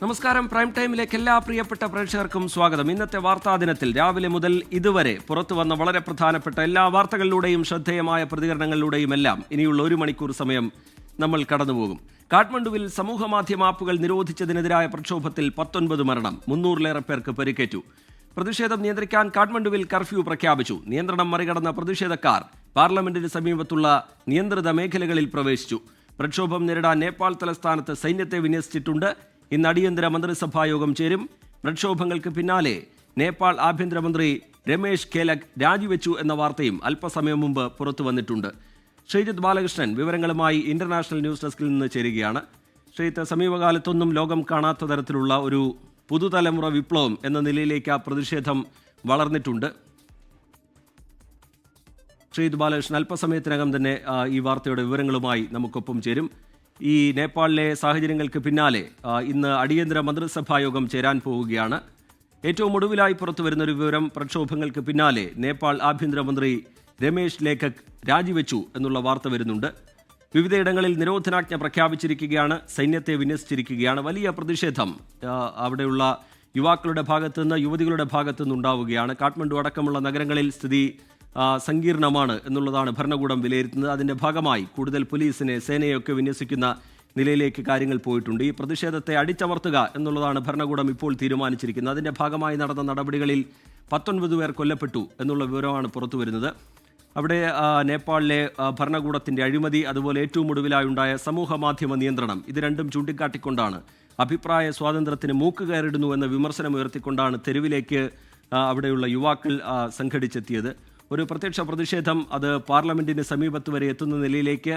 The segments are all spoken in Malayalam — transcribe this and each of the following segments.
നമസ്കാരം. പ്രൈം ടൈമിലേക്ക് എല്ലാ പ്രിയപ്പെട്ട പ്രേക്ഷകർക്കും സ്വാഗതം. ഇന്നത്തെ വാർത്താ ദിനത്തിൽ രാവിലെ മുതൽ ഇതുവരെ പുറത്തു വന്ന വളരെ പ്രധാനപ്പെട്ട എല്ലാ വാർത്തകളിലൂടെയും ശ്രദ്ധേയമായ പ്രതികരണങ്ങളിലൂടെയും എല്ലാം ഇനിയുള്ള 1 മണിക്കൂർ സമയം നമ്മൾ കടന്നുപോകും. കാഠ്മണ്ഡുവിൽ സമൂഹമാധ്യമ ആപ്പുകൾ നിരോധിച്ചതിനെതിരായ പ്രക്ഷോഭത്തിൽ 19 മരണം, 300-ലേറെ പേർക്ക് പരിക്കേറ്റു. പ്രതിഷേധം നിയന്ത്രിക്കാൻ കാഠ്മണ്ഡുവിൽ കർഫ്യൂ പ്രഖ്യാപിച്ചു. നിയന്ത്രണം മറികടന്ന പ്രതിഷേധക്കാർ പാർലമെന്റിന് സമീപത്തുള്ള നിയന്ത്രിത മേഖലകളിൽ പ്രവേശിച്ചു. പ്രക്ഷോഭം നേരിടാൻ നേപ്പാൾ തലസ്ഥാനത്ത് സൈന്യത്തെ വിന്യസിച്ചിട്ടുണ്ട്. ഇന്ന് അടിയന്തര മന്ത്രിസഭായോഗം ചേരും. പ്രക്ഷോഭങ്ങൾക്ക് പിന്നാലെ നേപ്പാൾ ആഭ്യന്തരമന്ത്രി രമേശ് ഖേലക് രാജിവെച്ചു എന്ന വാർത്തയും അല്പസമയം മുമ്പ് പുറത്തു വന്നിട്ടുണ്ട്. ശ്രീജിത്ത് ബാലകൃഷ്ണൻ വിവരങ്ങളുമായി ഇന്റർനാഷണൽ ന്യൂസ് ഡെസ്കിൽ നിന്ന് ചേരുകയാണ്. ശ്രീജിത്ത്, സമീപകാലത്തൊന്നും ലോകം കാണാത്ത തരത്തിലുള്ള ഒരു പുതുതലമുറ വിപ്ലവം എന്ന നിലയിലേക്ക് ആ പ്രതിഷേധം വളർന്നിട്ടുണ്ട്. ശ്രീജിത്ത് ബാലകൃഷ്ണൻ അല്പസമയത്തിനകം തന്നെ ഈ വാർത്തയുടെ വിവരങ്ങളുമായി നമുക്കൊപ്പം ചേരും. ഈ നേപ്പാളിലെ സാഹചര്യങ്ങൾക്ക് പിന്നാലെ ഇന്ന് അടിയന്തര മന്ത്രിസഭായോഗം ചേരാൻ പോവുകയാണ്. ഏറ്റവും ഒടുവിലായി പുറത്തുവരുന്നൊരു വിവരം, പ്രക്ഷോഭങ്ങൾക്ക് പിന്നാലെ നേപ്പാൾ ആഭ്യന്തരമന്ത്രി രമേശ് ലേഖക് രാജിവെച്ചു എന്നുള്ള വാർത്ത വരുന്നുണ്ട്. വിവിധയിടങ്ങളിൽ നിരോധനാജ്ഞ പ്രഖ്യാപിച്ചിരിക്കുകയാണ്, സൈന്യത്തെ വിന്യസിച്ചിരിക്കുകയാണ്. വലിയ പ്രതിഷേധം അവിടെയുള്ള യുവാക്കളുടെ ഭാഗത്തുനിന്ന്, യുവതികളുടെ ഭാഗത്തുനിന്ന് ഉണ്ടാവുകയാണ്. കാഠ്മണ്ഡു അടക്കമുള്ള നഗരങ്ങളിൽ സ്ഥിതി സങ്കീർണമാണ് എന്നുള്ളതാണ് ഭരണകൂടം വിലയിരുത്തുന്നത്. അതിൻ്റെ ഭാഗമായി കൂടുതൽ പോലീസിനെ, സേനയൊക്കെ വിന്യസിക്കുന്ന നിലയിലേക്ക് കാര്യങ്ങൾ പോയിട്ടുണ്ട്. ഈ പ്രതിഷേധത്തെ അടിച്ചമർത്തുക എന്നുള്ളതാണ് ഭരണകൂടം ഇപ്പോൾ തീരുമാനിച്ചിരിക്കുന്നത്. അതിൻ്റെ ഭാഗമായി നടന്ന നടപടികളിൽ 19 പേർ കൊല്ലപ്പെട്ടു എന്നുള്ള വിവരമാണ് പുറത്തു വരുന്നത്. അവിടെ നേപ്പാളിലെ ഭരണകൂടത്തിൻ്റെ അഴിമതി, അതുപോലെ ഏറ്റവും ഒടുവിലായുണ്ടായ സമൂഹ മാധ്യമ നിയന്ത്രണം, ഇത് രണ്ടും ചൂണ്ടിക്കാട്ടിക്കൊണ്ടാണ്, അഭിപ്രായ സ്വാതന്ത്ര്യത്തിന് മൂക്ക് കയറിടുന്നു എന്ന വിമർശനം ഉയർത്തിക്കൊണ്ടാണ് തെരുവിലേക്ക് അവിടെയുള്ള യുവാക്കൾ സംഘടിച്ചെത്തിയത്. ഒരു പ്രത്യക്ഷ പ്രതിഷേധം അത് പാർലമെന്റിന് സമീപത്ത് വരെ എത്തുന്ന നിലയിലേക്ക്,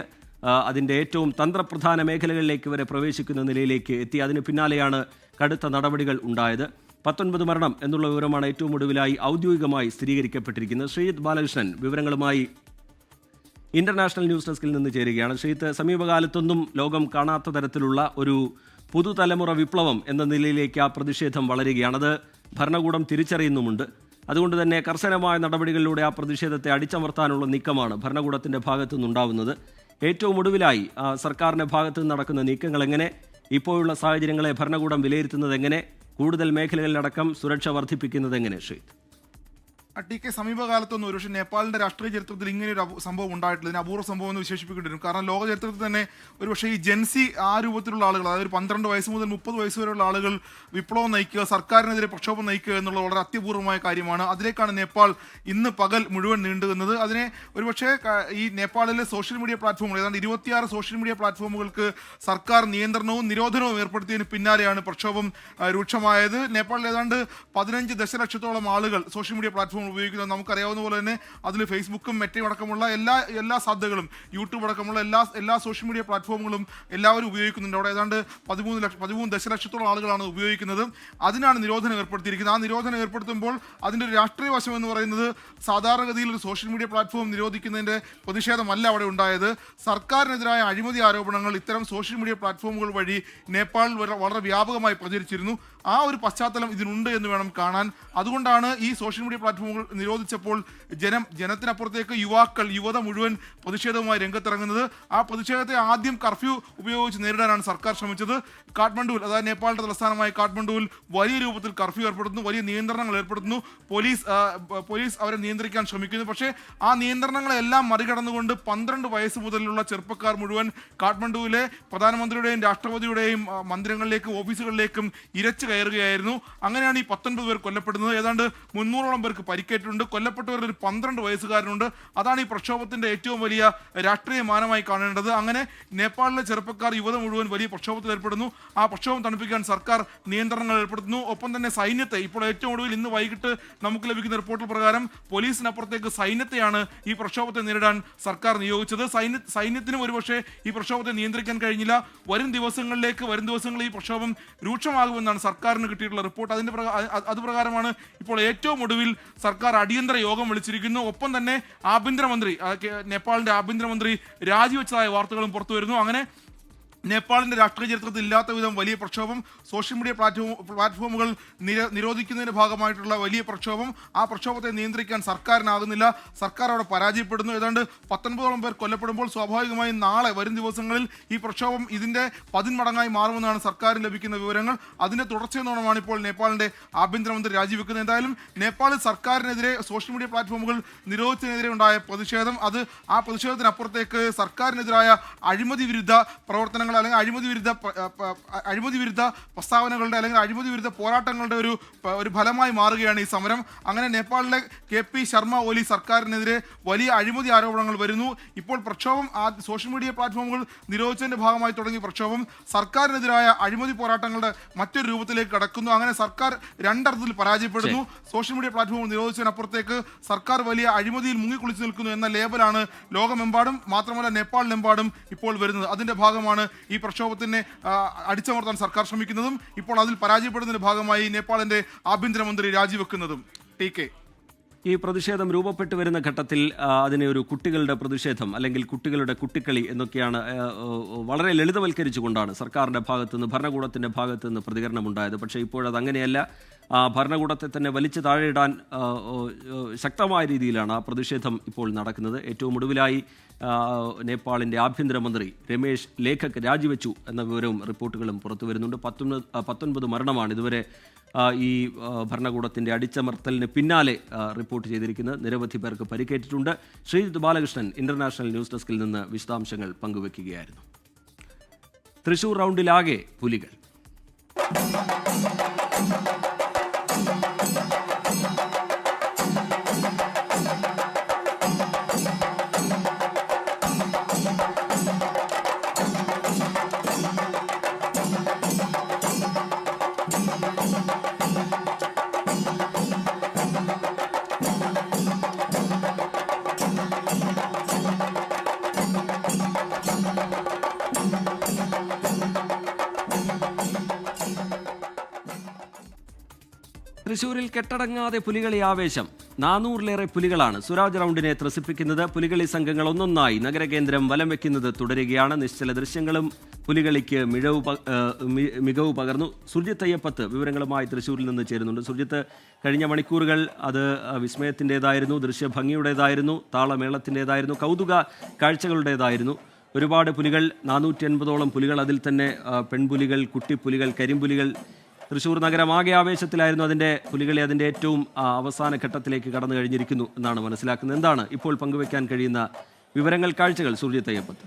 അതിൻ്റെ ഏറ്റവും തന്ത്രപ്രധാന മേഖലകളിലേക്ക് വരെ പ്രവേശിക്കുന്ന നിലയിലേക്ക് എത്തി. അതിന് പിന്നാലെയാണ് കടുത്ത നടപടികൾ ഉണ്ടായത്. 19 മരണം എന്നുള്ള വിവരമാണ് ഏറ്റവും ഒടുവിലായി ഔദ്യോഗികമായി സ്ഥിരീകരിക്കപ്പെട്ടിരിക്കുന്നത്. ശ്രീജിത്ത് ബാലകൃഷ്ണൻ വിവരങ്ങളുമായി ഇന്റർനാഷണൽ ന്യൂസ് ഡെസ്കിൽ നിന്ന് ചേരുകയാണ്. ശ്രീജിത്ത്, സമീപകാലത്തൊന്നും ലോകം കാണാത്ത തരത്തിലുള്ള ഒരു പുതുതലമുറ വിപ്ലവം എന്ന നിലയിലേക്ക് ആ പ്രതിഷേധം വളരുകയാണ്. അത് ഭരണകൂടം തിരിച്ചറിയുന്നുമുണ്ട്. അതുകൊണ്ട് തന്നെ കർശനമായ നടപടികളിലൂടെ ആ പ്രതിഷേധത്തെ അടിച്ചമർത്താനുള്ള നീക്കമാണ് ഭരണകൂടത്തിൻ്റെ ഭാഗത്തു നിന്നുണ്ടാവുന്നത്. ഏറ്റവും ഒടുവിലായി സർക്കാരിൻ്റെ ഭാഗത്തു നിന്ന് നടക്കുന്ന നീക്കങ്ങൾ എങ്ങനെ, ഇപ്പോഴുള്ള സാഹചര്യങ്ങളെ ഭരണകൂടം വിലയിരുത്തുന്നത് എങ്ങനെ, കൂടുതൽ മേഖലകളിലടക്കം സുരക്ഷ വർദ്ധിപ്പിക്കുന്നത് എങ്ങനെ? ശ്രീജിത്ത്, ടി.കെ. സമീപകാലത്തൊന്നും ഒരുപക്ഷെ നേപ്പാളിന്റെ രാഷ്ട്രീയ ചരിത്രത്തിൽ ഇങ്ങനെയൊരു സംഭവം ഉണ്ടായിട്ടില്ല. ഇതിന് അപൂർവ സംഭവം എന്ന് വിശേഷിപ്പിക്കേണ്ടി വരും. കാരണം ലോക ചരിത്രത്തിൽ തന്നെ ഒരുപക്ഷെ ഈ ജെൻസി ആ രൂപത്തിലുള്ള ആളുകൾ, അതായത് 12 വയസ്സ് മുതൽ 30 വയസ്സ് വരെയുള്ള ആളുകൾ വിപ്ലവം നയിക്കുക, സർക്കാരിനെതിരെ പ്രക്ഷോഭം നയിക്കുക എന്നുള്ളത് വളരെ അത്യപൂർവമായ കാര്യമാണ്. അതിലേക്കാണ് നേപ്പാൾ ഇന്ന് പകൽ മുഴുവൻ നീണ്ടുനിന്നത്. അതിനെ ഒരുപക്ഷെ ഈ നേപ്പാളിലെ സോഷ്യൽ മീഡിയ പ്ലാറ്റ്ഫോമുകൾ, ഏതാണ്ട് 26 സോഷ്യൽ മീഡിയ പ്ലാറ്റ്ഫോമുകൾക്ക് സർക്കാർ നിയന്ത്രണവും നിരോധനവും ഏർപ്പെടുത്തിയതിന് പിന്നാലെയാണ് പ്രക്ഷോഭം രൂക്ഷമായത്. നേപ്പാളിൽ ഏതാണ്ട് 15 ദശലക്ഷത്തോളം ആളുകൾ സോഷ്യൽ മീഡിയ പ്ലാറ്റ്ഫോം ഉപയോഗിക്കുന്നത് നമുക്കറിയാവുന്ന പോലെ തന്നെ അതിൽ ഫേസ്ബുക്കും മെറ്റയും അടക്കമുള്ള എല്ലാ സാധ്യതകളും, യൂട്യൂബ് അടക്കമുള്ള എല്ലാ സോഷ്യൽ മീഡിയ പ്ലാറ്റ്ഫോമുകളും എല്ലാവരും ഉപയോഗിക്കുന്നുണ്ട്. അവിടെ ഏതാണ്ട് 13 ദശലക്ഷത്തോളം ആളുകളാണ് ഉപയോഗിക്കുന്നത്. അതിനാണ് നിരോധനം ഏർപ്പെടുത്തിയിരിക്കുന്നത്. ആ നിരോധനം ഏർപ്പെടുത്തുമ്പോൾ അതിൻ്റെ ഒരു രാഷ്ട്രീയ വശം എന്ന് പറയുന്നത് സാധാരണഗതിയിൽ ഒരു സോഷ്യൽ മീഡിയ പ്ലാറ്റ്ഫോം നിരോധിക്കുന്നതിൻ്റെ പ്രതിഷേധമല്ല അവിടെ ഉണ്ടായത്. സർക്കാരിനെതിരായ അഴിമതി ആരോപണങ്ങൾ ഇത്തരം സോഷ്യൽ മീഡിയ പ്ലാറ്റ്ഫോമുകൾ വഴി നേപ്പാളിൽ വളരെ വ്യാപകമായി പ്രചരിച്ചിരുന്നു. ആ ഒരു പശ്ചാത്തലം ഇതിനുണ്ട് എന്ന് വേണം കാണാൻ. അതുകൊണ്ടാണ് ഈ സോഷ്യൽ മീഡിയ പ്ലാറ്റ്ഫോമുകൾ നിരോധിച്ചപ്പോൾ ജനത്തിനപ്പുറത്തേക്ക് യുവത മുഴുവൻ പ്രതിഷേധവുമായി രംഗത്തിറങ്ങുന്നത്. ആ പ്രതിഷേധത്തെ ആദ്യം കർഫ്യൂ ഉപയോഗിച്ച് നേരിടാനാണ് സർക്കാർ ശ്രമിച്ചത്. കാഠ്മണ്ഡുവിൽ, അതായത് നേപ്പാളിന്റെ തലസ്ഥാനമായ കാഠ്മണ്ഡുവിൽ വലിയ രൂപത്തിൽ കർഫ്യൂ ഏർപ്പെടുത്തുന്നു, വലിയ നിയന്ത്രണങ്ങൾ ഏർപ്പെടുത്തുന്നു. പോലീസ് അവരെ നിയന്ത്രിക്കാൻ ശ്രമിക്കുന്നു. പക്ഷേ ആ നിയന്ത്രണങ്ങളെല്ലാം മറികടന്നുകൊണ്ട് 12 വയസ്സ് മുതലുള്ള ചെറുപ്പക്കാർ മുഴുവൻ കാഠ്മണ്ഡുവിലെ പ്രധാനമന്ത്രിയുടെയും രാഷ്ട്രപതിയുടെയും മന്ദിരങ്ങളിലേക്കും ഓഫീസുകളിലേക്കും ഇരച്ചു കയറുകയായിരുന്നു. അങ്ങനെയാണ് ഈ 19 പേർ കൊല്ലപ്പെടുന്നത്. ഏതാണ്ട് 300ഓളം പേർക്ക് പരിക്കേറ്റിട്ടുണ്ട്. കൊല്ലപ്പെട്ടവരിൽ ഒരു 12 വയസ്സുകാരനുണ്ട്. അതാണ് ഈ പ്രക്ഷോഭത്തിന്റെ ഏറ്റവും വലിയ രാഷ്ട്രീയ മാനമായി കാണേണ്ടത്. അങ്ങനെ നേപ്പാളിലെ ചെറുപ്പക്കാർ, യുവത മുഴുവൻ വലിയ പ്രക്ഷോഭത്തിൽ ഏർപ്പെടുന്നു. ആ പ്രക്ഷോഭം തണുപ്പിക്കാൻ സർക്കാർ നിയന്ത്രണങ്ങൾ ഏർപ്പെടുത്തുന്നു. ഒപ്പം തന്നെ സൈന്യത്തെ, ഇപ്പോൾ ഏറ്റവും ഒടുവിൽ ഇന്ന് വൈകിട്ട് നമുക്ക് ലഭിക്കുന്ന റിപ്പോർട്ട് പ്രകാരം പോലീസിനപ്പുറത്തേക്ക് സൈന്യത്തെയാണ് ഈ പ്രക്ഷോഭത്തെ നേരിടാൻ സർക്കാർ നിയോഗിച്ചത്. സൈന്യത്തിനും ഒരുപക്ഷെ ഈ പ്രക്ഷോഭത്തെ നിയന്ത്രിക്കാൻ കഴിഞ്ഞില്ല. വരും ദിവസങ്ങളിൽ ഈ പ്രക്ഷോഭം രൂക്ഷമാകുമെന്നാണ് സർക്കാരിന് കിട്ടിയിട്ടുള്ള റിപ്പോർട്ട്. അത് പ്രകാരമാണ് ഇപ്പോൾ ഏറ്റവും ഒടുവിൽ സർക്കാർ അടിയന്തര യോഗം വിളിച്ചിരിക്കുന്നു. ഒപ്പം തന്നെ നേപ്പാളിന്റെ ആഭ്യന്തരമന്ത്രി രാജിവെച്ചതായ വാർത്തകളും പുറത്തു വരുന്നു. അങ്ങനെ നേപ്പാളിന്റെ രാഷ്ട്രീയ ചരിത്രത്തിൽ ഇല്ലാത്ത വിധം വലിയ പ്രക്ഷോഭം, സോഷ്യൽ മീഡിയ പ്ലാറ്റ്ഫോമുകൾ നിരോധിക്കുന്നതിന്റെ ഭാഗമായിട്ടുള്ള വലിയ പ്രക്ഷോഭം. ആ പ്രക്ഷോഭത്തെ നിയന്ത്രിക്കാൻ സർക്കാരിനാകുന്നില്ല. സർക്കാർ അവിടെ പരാജയപ്പെടുന്നു. ഏതാണ്ട് 19ഓളം പേർ കൊല്ലപ്പെടുമ്പോൾ സ്വാഭാവികമായും നാളെ വരും ദിവസങ്ങളിൽ ഈ പ്രക്ഷോഭം ഇതിന്റെ 10 മടങ്ങായി മാറുമെന്നാണ് സർക്കാരിന് ലഭിക്കുന്ന വിവരങ്ങൾ. അതിന്റെ തുടർച്ചയെന്നോണമാണ് ഇപ്പോൾ നേപ്പാളിന്റെ ആഭ്യന്തരമന്ത്രി രാജിവെക്കുന്നത്. എന്തായാലും നേപ്പാളിൽ സർക്കാരിനെതിരെ സോഷ്യൽ മീഡിയ പ്ലാറ്റ്ഫോമുകൾ നിരോധിച്ചതിനെതിരെ ഉണ്ടായ പ്രതിഷേധം, ആ പ്രതിഷേധത്തിനപ്പുറത്തേക്ക് സർക്കാരിനെതിരായ അഴിമതി വിരുദ്ധ പ്രവർത്തനങ്ങൾ അല്ലെങ്കിൽ അഴിമതി വിരുദ്ധ പ്രസ്താവനകളുടെ അല്ലെങ്കിൽ അഴിമതി വിരുദ്ധ പോരാട്ടങ്ങളുടെ ഒരു ഫലമായി മാറുകയാണ് ഈ സമരം. അങ്ങനെ നേപ്പാളിലെ KP ശർമ്മ ഒലി സർക്കാരിനെതിരെ വലിയ അഴിമതി ആരോപണങ്ങൾ വരുന്നു. ഇപ്പോൾ പ്രക്ഷോഭം സോഷ്യൽ മീഡിയ പ്ലാറ്റ്ഫോമുകൾ നിരോധിച്ചതിന്റെ ഭാഗമായി തുടങ്ങിയ പ്രക്ഷോഭം സർക്കാരിനെതിരായ അഴിമതി പോരാട്ടങ്ങളുടെ മറ്റൊരു രൂപത്തിലേക്ക് കടക്കുന്നു. അങ്ങനെ സർക്കാർ രണ്ടർത്ഥത്തിൽ പരാജയപ്പെടുന്നു. സോഷ്യൽ മീഡിയ പ്ലാറ്റ്ഫോമുകൾ നിരോധിച്ചതിനപ്പുറത്തേക്ക് സർക്കാർ വലിയ അഴിമതിയിൽ മുങ്ങിക്കുളിച്ചു നിൽക്കുന്നു എന്ന ലേബലാണ് ലോകമെമ്പാടും മാത്രമല്ല നേപ്പാളിലെമ്പാടും ഇപ്പോൾ വരുന്നത്. അതിന്റെ ഭാഗമാണ് ഈ പ്രക്ഷോഭത്തിനെ അടിച്ചമർത്താൻ സർക്കാർ ശ്രമിക്കുന്നതും ഇപ്പോൾ അതിൽ പരാജയപ്പെടുന്നതിന്റെ ഭാഗമായി നേപ്പാളിന്റെ ആഭ്യന്തരമന്ത്രി രാജിവെക്കുന്നതും. TK, ഈ പ്രതിഷേധം രൂപപ്പെട്ടു വരുന്ന ഘട്ടത്തിൽ അതിനെ ഒരു കുട്ടികളുടെ പ്രതിഷേധം അല്ലെങ്കിൽ കുട്ടികളുടെ കുട്ടിക്കളി എന്നൊക്കെയാണ് വളരെ ലളിതവൽക്കരിച്ചുകൊണ്ടാണ് സർക്കാരിൻ്റെ ഭാഗത്തുനിന്ന് ഭരണകൂടത്തിൻ്റെ ഭാഗത്തുനിന്ന് പ്രതികരണമുണ്ടായത്. പക്ഷേ ഇപ്പോഴത് അങ്ങനെയല്ല. ഭരണകൂടത്തെ തന്നെ വലിച്ചു താഴെയിടാൻ ശക്തമായ രീതിയിലാണ് ആ പ്രതിഷേധം ഇപ്പോൾ നടക്കുന്നത്. ഏറ്റവും ഒടുവിലായി നേപ്പാളിൻ്റെ ആഭ്യന്തരമന്ത്രി രമേശ് ലേഖക് രാജിവെച്ചു എന്ന വിവരവും റിപ്പോർട്ടുകളും പുറത്തു വരുന്നുണ്ട്. 19 മരണമാണ് ഇതുവരെ ഈ ഭരണകൂടത്തിൻ്റെ അടിച്ചമർത്തലിന് പിന്നാലെ റിപ്പോർട്ട് ചെയ്തിരിക്കുന്നത്. നിരവധി പേർക്ക് പരിക്കേറ്റിട്ടുണ്ട്. ശ്രീജിത്ത് ബാലകൃഷ്ണൻ ഇന്റർനാഷണൽ ന്യൂസ് ഡെസ്കിൽ നിന്ന് വിശദാംശങ്ങൾ പങ്കുവെക്കുകയായിരുന്നു. തൃശൂർ റൗണ്ടിലാകെ പുലികൾ. തൃശൂരിൽ കെട്ടടങ്ങാതെ പുലികളി ആവേശം. 400-ലേറെ പുലികളാണ് സുരാജ് റൗണ്ടിനെ ത്രസിപ്പിക്കുന്നത്. പുലികളി സംഘങ്ങൾ ഒന്നൊന്നായി നഗരകേന്ദ്രം വലം വെക്കുന്നത് തുടരുകയാണ്. നിശ്ചല ദൃശ്യങ്ങളും പുലികളിക്ക് മികവ് പകർന്നു. സുർജിത്ത് അയ്യപ്പത്ത് വിവരങ്ങളുമായി തൃശ്ശൂരിൽ നിന്ന് ചേരുന്നുണ്ട്. സുർജിത്ത്, കഴിഞ്ഞ മണിക്കൂറുകൾ അത് വിസ്മയത്തിൻ്റെതായിരുന്നു, ദൃശ്യഭംഗിയുടേതായിരുന്നു, താളമേളത്തിൻ്റെതായിരുന്നു, കൗതുക കാഴ്ചകളുടേതായിരുന്നു. ഒരുപാട് പുലികൾ, 480ഓളം പുലികൾ, അതിൽ തന്നെ പെൺപുലികൾ, കുട്ടിപ്പുലികൾ, കരിമ്പുലികൾ. തൃശ്ശൂർ നഗരം ആകെ ആവേശത്തിലായിരുന്നു. അതിൻ്റെ പുലികളി അതിൻ്റെ ഏറ്റവും അവസാന ഘട്ടത്തിലേക്ക് കടന്നു കഴിഞ്ഞിരിക്കുന്നു എന്നാണ് മനസ്സിലാക്കുന്നത്. എന്താണ് ഇപ്പോൾ പങ്കുവെക്കാൻ കഴിയുന്ന വിവരങ്ങൾ, കാഴ്ചകൾ സുർജിത്ത് അയ്യപ്പത്ത്?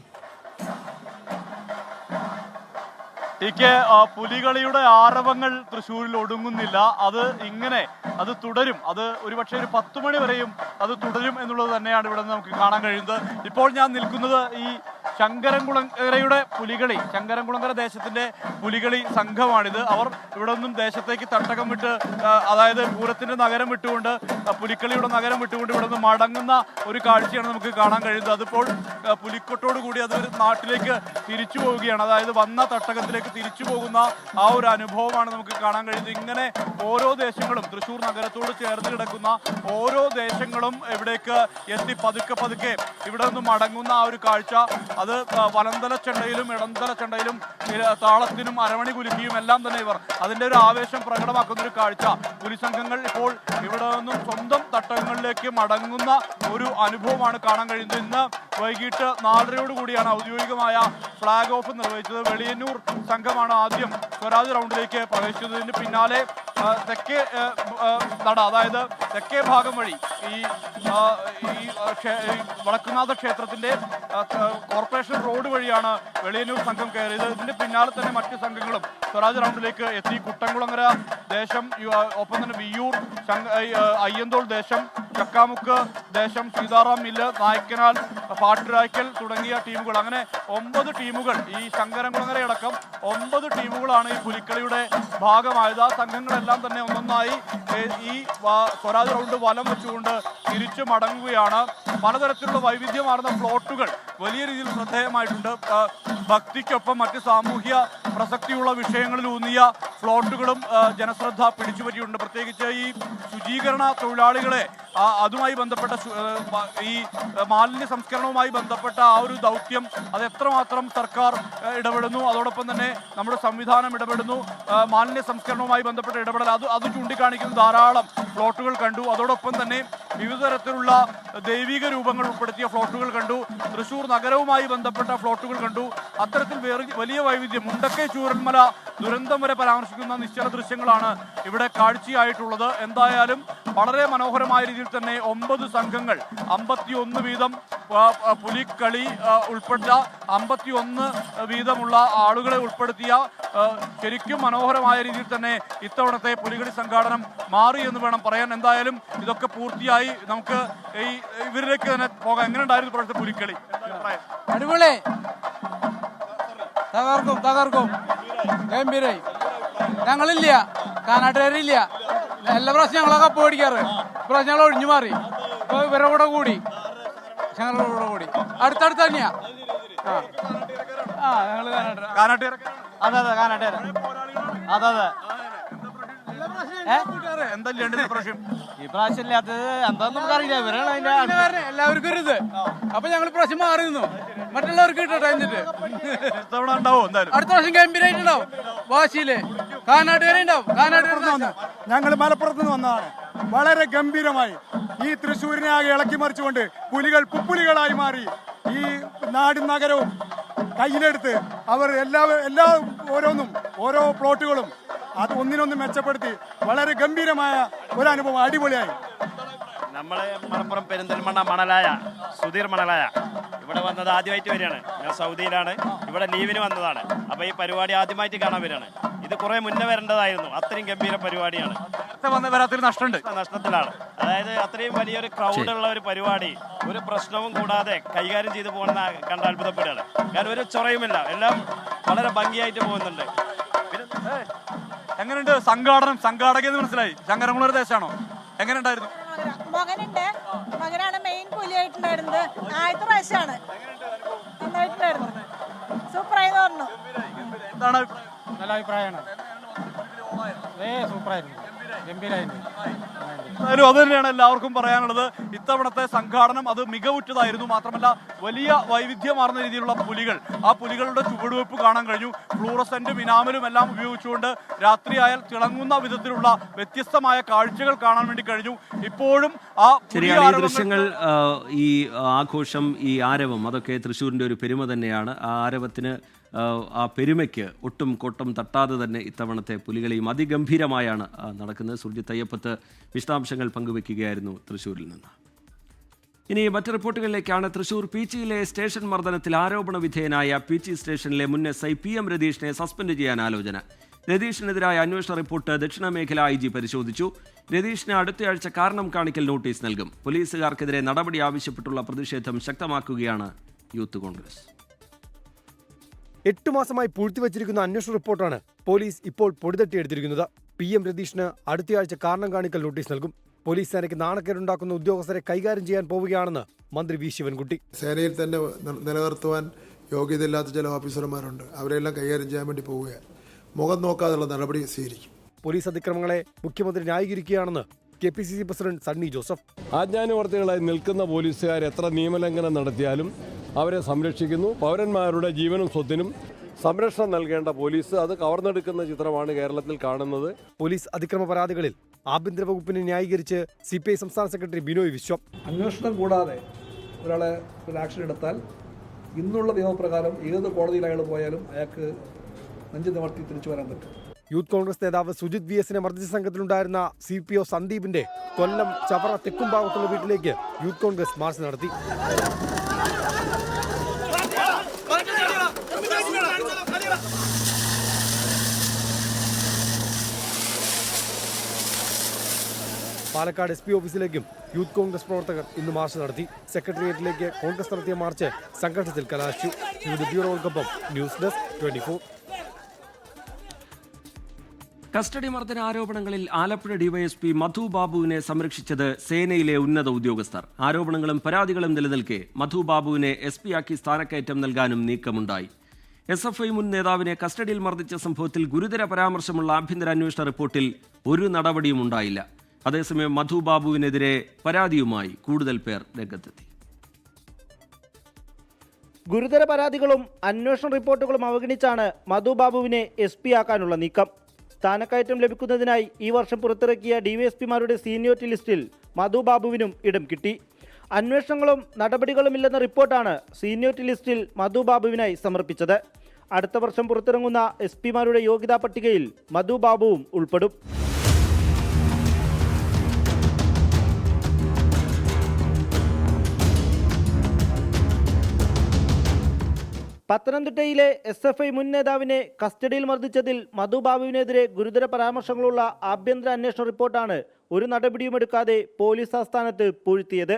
TK, പുലികളിയുടെ ആരവങ്ങൾ തൃശ്ശൂരിൽ ഒടുങ്ങുന്നില്ല. അത് തുടരും. അത് ഒരുപക്ഷെ ഒരു 10 മണി വരെയും അത് തുടരും എന്നുള്ളത് തന്നെയാണ് ഇവിടെ നിന്ന് നമുക്ക് കാണാൻ കഴിയുന്നത്. ഇപ്പോൾ ഞാൻ നിൽക്കുന്നത് ഈ ശങ്കരൻകുളങ്ങരയുടെ പുലികളി, ശങ്കരൻകുളങ്ങര ദേശത്തിന്റെ പുലികളി സംഘമാണിത്. അവർ ഇവിടെ നിന്നും ദേശത്തേക്ക് തട്ടകം വിട്ട്, അതായത് പൂരത്തിന്റെ നഗരം വിട്ടുകൊണ്ട്, പുലിക്കളിയുടെ നഗരം വിട്ടുകൊണ്ട് ഇവിടെ നിന്ന് മടങ്ങുന്ന ഒരു കാഴ്ചയാണ് നമുക്ക് കാണാൻ കഴിയുന്നത്. അതിപ്പോൾ പുലിക്കൊട്ടോട് കൂടി അത് നാട്ടിലേക്ക് തിരിച്ചു പോവുകയാണ്. അതായത് വന്ന തട്ടകത്തിലേക്ക് തിരിച്ചു പോകുന്ന ആ ഒരു അനുഭവമാണ് നമുക്ക് കാണാൻ കഴിയുന്നത്. ഇങ്ങനെ ഓരോ ദേശങ്ങളും, തൃശ്ശൂർ നഗരത്തോട് ചേർന്ന് കിടക്കുന്ന ഓരോ ദേശങ്ങളും ഇവിടേക്ക് എത്തി പതുക്കെ ഇവിടെ നിന്ന് മടങ്ങുന്ന ആ ഒരു കാഴ്ച, അത് വലന്തല ചെണ്ടയിലും ഇടന്തല ചെണ്ടയിലും താളത്തിനും അരമണി കുലുക്കിയും എല്ലാം തന്നെ ഇവർ അതിൻ്റെ ഒരു ആവേശം പ്രകടമാക്കുന്ന ഒരു കാഴ്ച. പുലിസംഘങ്ങൾ ഇപ്പോൾ ഇവിടെ നിന്നും സ്വന്തം തട്ടകങ്ങളിലേക്ക് മടങ്ങുന്ന ഒരു അനുഭവമാണ് കാണാൻ കഴിയുന്നത്. ഇന്ന് വൈകിട്ട് 4:30 കൂടിയാണ് ഔദ്യോഗികമായ ഫ്ലാഗ് ഓഫ് നിർവഹിച്ചത്. വെളിയന്നൂർ സംഘമാണ് ആദ്യം സ്വരാജ് റൗണ്ടിലേക്ക് പ്രവേശിച്ചത്. ഇതിന് പിന്നാലെ തെക്കേ നട, അതായത് തെക്കേ ഭാഗം വഴി ഈ വടക്കുന്നാഥ ക്ഷേത്രത്തിന്റെ കോർപ്പറേഷൻ റോഡ് വഴിയാണ് വെളിയന്നൂർ സംഘം കയറിയത്. ഇതിന്റെ പിന്നാലെ തന്നെ മറ്റ് സംഘങ്ങളും സ്വരാജ് റൗണ്ടിലേക്ക് എത്തി. കുട്ടംകുളങ്ങര ദേശം, ഒപ്പം തന്നെ വിയ്യൂർ, അയ്യന്തോൾ ദേശം, ചക്കാമുക്ക് ദേശം, സീതാറാം മില്ല്, നായ്ക്കനാൽ, പാട്ടുരായ്ക്കൽ തുടങ്ങിയ ടീമുകൾ, അങ്ങനെ 9 ടീമുകൾ, ഈ ശങ്കരൻകുളങ്ങരയടക്കം 9 ടീമുകളാണ് ഈ പുലിക്കളിയുടെ ഭാഗമായത്. ആ സംഘങ്ങളെല്ലാം തന്നെ ഒന്നൊന്നായി ഈ സ്വരാജ് റൗണ്ട് വലം വെച്ചുകൊണ്ട് തിരിച്ചു മടങ്ങുകയാണ്. പലതരത്തിലുള്ള വൈവിധ്യമാർന്ന ഫ്ലോട്ടുകൾ വലിയ രീതിയിൽ ശ്രദ്ധേയമായിട്ടുണ്ട്. ഭക്തിക്കൊപ്പം മറ്റ് സാമൂഹ്യ പ്രസക്തിയുള്ള വിഷയങ്ങളിൽ ഊന്നിയ ഫ്ലോട്ടുകളും ജനശ്രദ്ധ പിടിച്ചുപറ്റിയിട്ടുണ്ട്. പ്രത്യേകിച്ച് ഈ ശുചീകരണ തൊഴിലാളികളെ അതുമായി ബന്ധപ്പെട്ട ഈ മാലിന്യ സംസ്കരണവുമായി ബന്ധപ്പെട്ട ആ ഒരു ദൗത്യം അത് എത്രമാത്രം സർക്കാർ ഇടപെടുന്നു, അതോടൊപ്പം തന്നെ നമ്മുടെ സംവിധാനം ഇടപെടുന്നു, മാലിന്യ സംസ്കരണവുമായി ബന്ധപ്പെട്ട ഇടപെടൽ അത് ചൂണ്ടിക്കാണിക്കുന്ന ധാരാളം ഫ്ലോട്ടുകൾ കണ്ടു. അതോടൊപ്പം തന്നെ വിവിധ തരത്തിലുള്ള ദൈവിക രൂപങ്ങൾ ഉൾപ്പെടുത്തിയ ഫ്ലോട്ടുകൾ കണ്ടു. തൃശ്ശൂർ നഗരവുമായി ബന്ധപ്പെട്ട ഫ്ലോട്ടുകൾ കണ്ടു. അത്തരത്തിൽ വലിയ വൈവിധ്യം, മുണ്ടക്കൈ ചൂരന്മല ദുരന്തം വരെ പരാമർശിക്കുന്ന നിശ്ചല ദൃശ്യങ്ങളാണ് ഇവിടെ കാഴ്ചയായിട്ടുള്ളത്. എന്തായാലും വളരെ മനോഹരമായ രീതിയിൽ തന്നെ 9 സംഘങ്ങൾ 51 വീതം പുലിക്കളി ഉൾപ്പെട്ട 51 വീതമുള്ള ആളുകളെ ഉൾപ്പെടുത്തിയ ശരിക്കും മനോഹരമായ രീതിയിൽ തന്നെ ഇത്തവണത്തെ പുലികളി സംഘാടനം മാറി എന്ന് വേണം പറയാൻ. എന്തായാലും ഇതൊക്കെ പൂർത്തിയായി നമുക്ക് ഇവരിലേക്ക് തന്നെ പോകാം. എങ്ങനെ ഉണ്ടായിരുന്നു ഇപ്പോഴത്തെ പുലിക്കളി? അടിപൊളി, തകർക്കും ഗംഭീരായി. ഞങ്ങളില്ല, കാനാട്ടുകാരില്ല. എല്ലാ പ്രാവശ്യം ഞങ്ങളെ കപ്പ് മേടിക്കാറ്. ഇപ്രാവശ്യം ഞങ്ങൾ ഒഴിഞ്ഞു മാറി. ഇപ്പൊ ഇവരുടെ കൂടെ കൂടി, ഞങ്ങളുടെ കൂടെ കൂടി അടുത്തടുത്ത് തന്നെയാ. ഞങ്ങള് കാനാട്ടുകാർ. അതെ കാനാട്ടുകാർ. അതെ ഈ പ്രാവശ്യം ഇല്ലാത്തത് എന്താന്ന് നമുക്കറിയില്ല. ഇവരാണ് അതിന്റെ എല്ലാവർക്കും ഒരു ഇത്. അപ്പൊ ഞങ്ങൾ പ്രാവശ്യം മാറി നിന്നു, മറ്റുള്ളവർക്ക് കിട്ടട്ടെ എന്നിട്ട്. അടുത്ത പ്രാവശ്യം ഗംഭീരായിട്ടുണ്ടാവും. വാശിയില് കാനാട്ടുകാരെ ഉണ്ടാവും. കാനാട്ടുകാർ ഞങ്ങൾ മലപ്പുറത്ത് നിന്ന് വന്നതാണ്. വളരെ ഗംഭീരമായി ഈ തൃശ്ശൂരിനെ ആകെ ഇളക്കി മറിച്ചുകൊണ്ട് പുലികൾ പുപ്പുലികളായി മാറി. ഈ നാടും നഗരവും കയ്യിലെടുത്ത് അവർ എല്ലാ ഓരോന്നും ഓരോ പ്ലോട്ടുകളും അത് ഒന്നിനൊന്ന് മെച്ചപ്പെടുത്തി വളരെ ഗംഭീരമായ ഒരു അനുഭവം. അടിപൊളിയായി. നമ്മളെ മലപ്പുറം പെരിന്തൽമണ്ണ മണലായ സുധീർ മണലായ ഇവിടെ വന്നത് ആദ്യമായിട്ട് വരികയാണ്. ഞാൻ സൗദിയിലാണ്, ഇവിടെ ലീവിന് വന്നതാണ്. അപ്പോൾ ഈ പരിപാടി ആദ്യമായിട്ട് കാണാൻ വരികയാണ്. ഇത് കുറേ മുന്നേ വരേണ്ടതായിരുന്നു. അത്രയും ഗംഭീര പരിപാടിയാണ്. നഷ്ടത്തിലാണ്. അതായത് അത്രയും വലിയൊരു ക്രൗഡുള്ള ഒരു പരിപാടി ഒരു പ്രശ്നവും കൂടാതെ കൈകാര്യം ചെയ്തു പോകുന്ന കണ്ട് അത്ഭുതപ്പെടുകയാണ്. കാരണം ഒരു ചൊറയുമില്ല, എല്ലാം വളരെ ഭംഗിയായിട്ട് പോകുന്നുണ്ട്. എങ്ങനെയുണ്ട് സംഘാടകന്ന് മനസ്സിലായി? ശങ്കരമുള്ളൊരു ദേശമാണോ? എങ്ങനെ ഉണ്ടായിരുന്നു? മകനാണ് മെയിൻ പുലിയായിട്ടുണ്ടായിരുന്നത്. ആദ്യത്തെ പ്രാവശ്യമാണ്. നന്നായിട്ടുണ്ടായിരുന്നു. സൂപ്പറായി പറഞ്ഞു. എന്താണ്? നല്ല അഭിപ്രായമാണ്. സൂപ്പറായിരുന്നു, ഗംഭീരായിരുന്നു. എന്തായാലും അത് തന്നെയാണ് എല്ലാവർക്കും പറയാനുള്ളത്. ഇത്തവണത്തെ സംഘാടനം അത് മികവുറ്റതായിരുന്നു. മാത്രമല്ല വലിയ വൈവിധ്യമാർന്ന രീതിയിലുള്ള പുലികൾ, ആ പുലികളുടെ ചുവടുവെപ്പ് കാണാൻ കഴിഞ്ഞു. ഫ്ലൂറസെന്റും ഇനാമലും എല്ലാം ഉപയോഗിച്ചുകൊണ്ട് രാത്രിയായാൽ തിളങ്ങുന്ന വിധത്തിലുള്ള വ്യത്യസ്തമായ കാഴ്ചകൾ കാണാൻ വേണ്ടി കഴിഞ്ഞു. ഇപ്പോഴും ആ ദൃശ്യങ്ങൾ, ഈ ആഘോഷം, ഈ ആരവം, അതൊക്കെ തൃശ്ശൂരിൻ്റെ ഒരു പെരുമ തന്നെയാണ്. ആ ആരവത്തിന്, ആ പെരുമയ്ക്ക് ഒട്ടും കൊട്ടം തട്ടാതെ തന്നെ ഇത്തവണത്തെ പുലികളിയും അതിഗംഭീരമായാണ് നടക്കുന്നത്. സുർജിത്ത് അയ്യപ്പത്ത് വിശദാംശങ്ങൾ പങ്കുവെക്കുകയായിരുന്നു തൃശ്ശൂരിൽ നിന്ന്. ഇനി മറ്റ് റിപ്പോർട്ടുകളിലേക്കാണ്. തൃശ്ശൂർ പീച്ചിയിലെ സ്റ്റേഷൻ മർദ്ദനത്തിൽ ആരോപണ വിധേയനായ പീച്ചി സ്റ്റേഷനിലെ മുൻ SI PM രതീഷിനെ സസ്പെൻഡ് ചെയ്യാൻ ആലോചന. രതീഷിനെതിരായ അന്വേഷണ റിപ്പോർട്ട് ദക്ഷിണ മേഖല IG പരിശോധിച്ചു. രതീഷിന് അടുത്തയാഴ്ച കാരണം കാണിക്കൽ നോട്ടീസ് നൽകും. പോലീസുകാർക്കെതിരെ നടപടി ആവശ്യപ്പെട്ടുള്ള പ്രതിഷേധം ശക്തമാക്കുകയാണ് യൂത്ത് കോൺഗ്രസ്. 8 മാസമായി പൂഴ്ത്തിവച്ചിരിക്കുന്ന അന്വേഷണ റിപ്പോർട്ടാണ് പോലീസ് ഇപ്പോൾ പൊടിതട്ടിയെടുത്തിരിക്കുന്നത്. PM രതീഷിന് അടുത്തയാഴ്ച കാരണം കാണിക്കൽ നോട്ടീസ് നൽകും. പോലീസ് സേനയ്ക്ക് നാണക്കേടുണ്ടാക്കുന്ന ഉദ്യോഗസ്ഥരെ കൈകാര്യം ചെയ്യാൻ പോവുകയാണെന്ന് മന്ത്രി വി ശിവൻകുട്ടി. സേനയിൽ തന്നെ നിലനിർത്തുവാൻ യോഗ്യതയില്ലാത്ത ചില ഓഫീസർമാരുണ്ട്, അവരെല്ലാം കൈകാര്യം ചെയ്യാൻ വേണ്ടി പോവുകയാണ്. മുഖം നോക്കാതെയുള്ള നടപടി സ്വീകരിക്കും. പോലീസ് അതിക്രമങ്ങളെ മുഖ്യമന്ത്രി ന്യായീകരിക്കുകയാണെന്ന് KPCC പ്രസിഡന്റ് സണ്ണി ജോസഫ്. ആജ്ഞാനുവർത്തികളായി നിൽക്കുന്ന പോലീസുകാർ എത്ര നിയമലംഘനം നടത്തിയാലും അവരെ സംരക്ഷിക്കുന്നു. പൗരന്മാരുടെ ജീവനും സ്വത്തിനും സംരക്ഷണം നൽകേണ്ട പോലീസ് അത് കവർന്നെടുക്കുന്ന ചിത്രമാണ് കേരളത്തിൽ കാണുന്നത്. പോലീസ് അതിക്രമ പരാതികളിൽ ആഭ്യന്തര വകുപ്പിനെ ന്യായീകരിച്ച് CPI സംസ്ഥാന സെക്രട്ടറി ബിനോയ് വിശ്വം. അന്വേഷണം കൂടാതെ ഒരാളെ ഒരു ആക്ഷൻ എടുത്താൽ ഇന്നുള്ള നിയമപ്രകാരം ഏത് കോടതിയിൽ അയാൾ പോയാലും അയാൾക്ക് നെഞ്ചു നിവർത്തി തിരിച്ചു വരാൻ പറ്റും. യൂത്ത് കോൺഗ്രസ് നേതാവ് സുജിത് VSനെ മർദ്ദിച്ച സംഘത്തിലുണ്ടായിരുന്ന CPO സന്ദീപിന്റെ കൊല്ലം ചവറ തെക്കുംഭാഗത്തുള്ള വീട്ടിലേക്ക് യൂത്ത് കോൺഗ്രസ് മാർച്ച് നടത്തി. പാലക്കാട് SP ഓഫീസിലേക്കും യൂത്ത് കോൺഗ്രസ് പ്രവർത്തകർ ഇന്ന് മാർച്ച് നടത്തി. സെക്രട്ടേറിയറ്റിലേക്ക് കോൺഗ്രസ് നടത്തിയ മാർച്ച് സംഘർഷത്തിൽ കലാശിച്ചു. ബ്യൂറോകൾക്കൊപ്പം ന്യൂസ് ഡെസ്ക് 24. കസ്റ്റഡി മർദ്ദന ആരോപണങ്ങളിൽ ആലപ്പുഴ ഡിവൈഎസ്പി മധു ബാബുവിനെ സംരക്ഷിച്ചത് സേനയിലെ ഉന്നത ഉദ്യോഗസ്ഥർ. ആരോപണങ്ങളും പരാതികളും നിലനിൽക്കെ മധു ബാബുവിനെ SP ആക്കി സ്ഥാനക്കയറ്റം നൽകാനും നീക്കമുണ്ടായി. SFI മുൻ നേതാവിനെ കസ്റ്റഡിയിൽ മർദ്ദിച്ച സംഭവത്തിൽ ഗുരുതര പരാമർശമുള്ള ആഭ്യന്തര അന്വേഷണ റിപ്പോർട്ടിൽ ഒരു നടപടിയും ഉണ്ടായില്ല. അതേസമയം മധു ബാബുവിനെതിരെ പരാതിയുമായി കൂടുതൽ പേർ രംഗത്തെത്തി. ഗുരുതര പരാതികളും അന്വേഷണ റിപ്പോർട്ടുകളും അവഗണിച്ചാണ് മധു ബാബുവിനെ SP ആക്കാനുള്ള നീക്കം. സ്ഥാനക്കയറ്റം ലഭിക്കുന്നതിനായി ഈ വർഷം പുറത്തിറക്കിയ DYSPമാരുടെ സീനിയോറിറ്റി ലിസ്റ്റിൽ മധു ബാബുവിനും ഇടം കിട്ടി. അന്വേഷണങ്ങളും നടപടികളുമില്ലെന്ന റിപ്പോർട്ടാണ് സീനിയോറിറ്റി ലിസ്റ്റിൽ മധു ബാബുവിനായി സമർപ്പിച്ചത്. അടുത്ത വർഷം പുറത്തിറങ്ങുന്ന SP-മാരുടെ യോഗ്യതാ പട്ടികയിൽ മധു ബാബുവും ഉൾപ്പെടും. പത്തനംതിട്ടയിലെ SFI മുൻ നേതാവിനെ കസ്റ്റഡിയിൽ മർദ്ദിച്ചതിൽ മധു ബാബുവിനെതിരെ ഗുരുതര പരാമർശങ്ങളുള്ള ആഭ്യന്തര അന്വേഷണ റിപ്പോർട്ടാണ് ഒരു നടപടിയും എടുക്കാതെ പോലീസ് ആസ്ഥാനത്ത് പൂഴ്ത്തിയത്.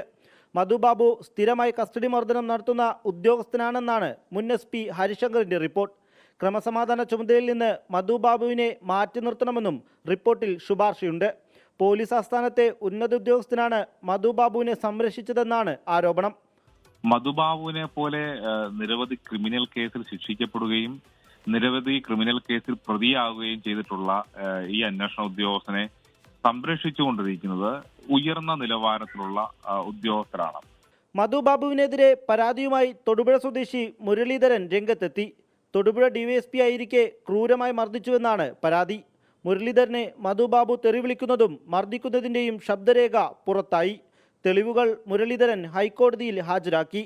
മധു ബാബു സ്ഥിരമായി കസ്റ്റഡി മർദ്ദനം നടത്തുന്ന ഉദ്യോഗസ്ഥനാണെന്നാണ് മുൻ SP ഹരിശങ്കറിന്റെ റിപ്പോർട്ട്. ക്രമസമാധാന ചുമതലയിൽ നിന്ന് മധു ബാബുവിനെ മാറ്റി നിർത്തണമെന്നും റിപ്പോർട്ടിൽ ശുപാർശയുണ്ട്. പോലീസ് ആസ്ഥാനത്തെ ഉന്നത ഉദ്യോഗസ്ഥനാണ് മധു ബാബുവിനെ സംരക്ഷിച്ചതെന്നാണ് ആരോപണം. മധുബാബുവിനെ പോലെ നിരവധി ക്രിമിനൽ കേസിൽ ശിക്ഷിക്കപ്പെടുകയും നിരവധി ക്രിമിനൽ കേസിൽ പ്രതിയാവുകയും ചെയ്തിട്ടുള്ള ഈ അന്വേഷണ ഉദ്യോഗസ്ഥനെ സംരക്ഷിച്ചുകൊണ്ടിരിക്കുന്നത് ഉയർന്ന നിലവാരത്തിലുള്ള ഉദ്യോഗസ്ഥരാണ്. മധു ബാബുവിനെതിരെ പരാതിയുമായി തൊടുപുഴ സ്വദേശി മുരളീധരൻ രംഗത്തെത്തി. തൊടുപുഴ DYSP ആയിരിക്കെ ക്രൂരമായി മർദ്ദിച്ചുവെന്നാണ് പരാതി. മുരളീധരനെ മധു ബാബു തെറി വിളിക്കുന്നതും മർദ്ദിക്കുന്നതിന്റെയും ശബ്ദരേഖ പുറത്തായി. തെളിവുകൾ മുരളീധരൻ ഹൈക്കോടതിയിൽ ഹാജരാക്കി.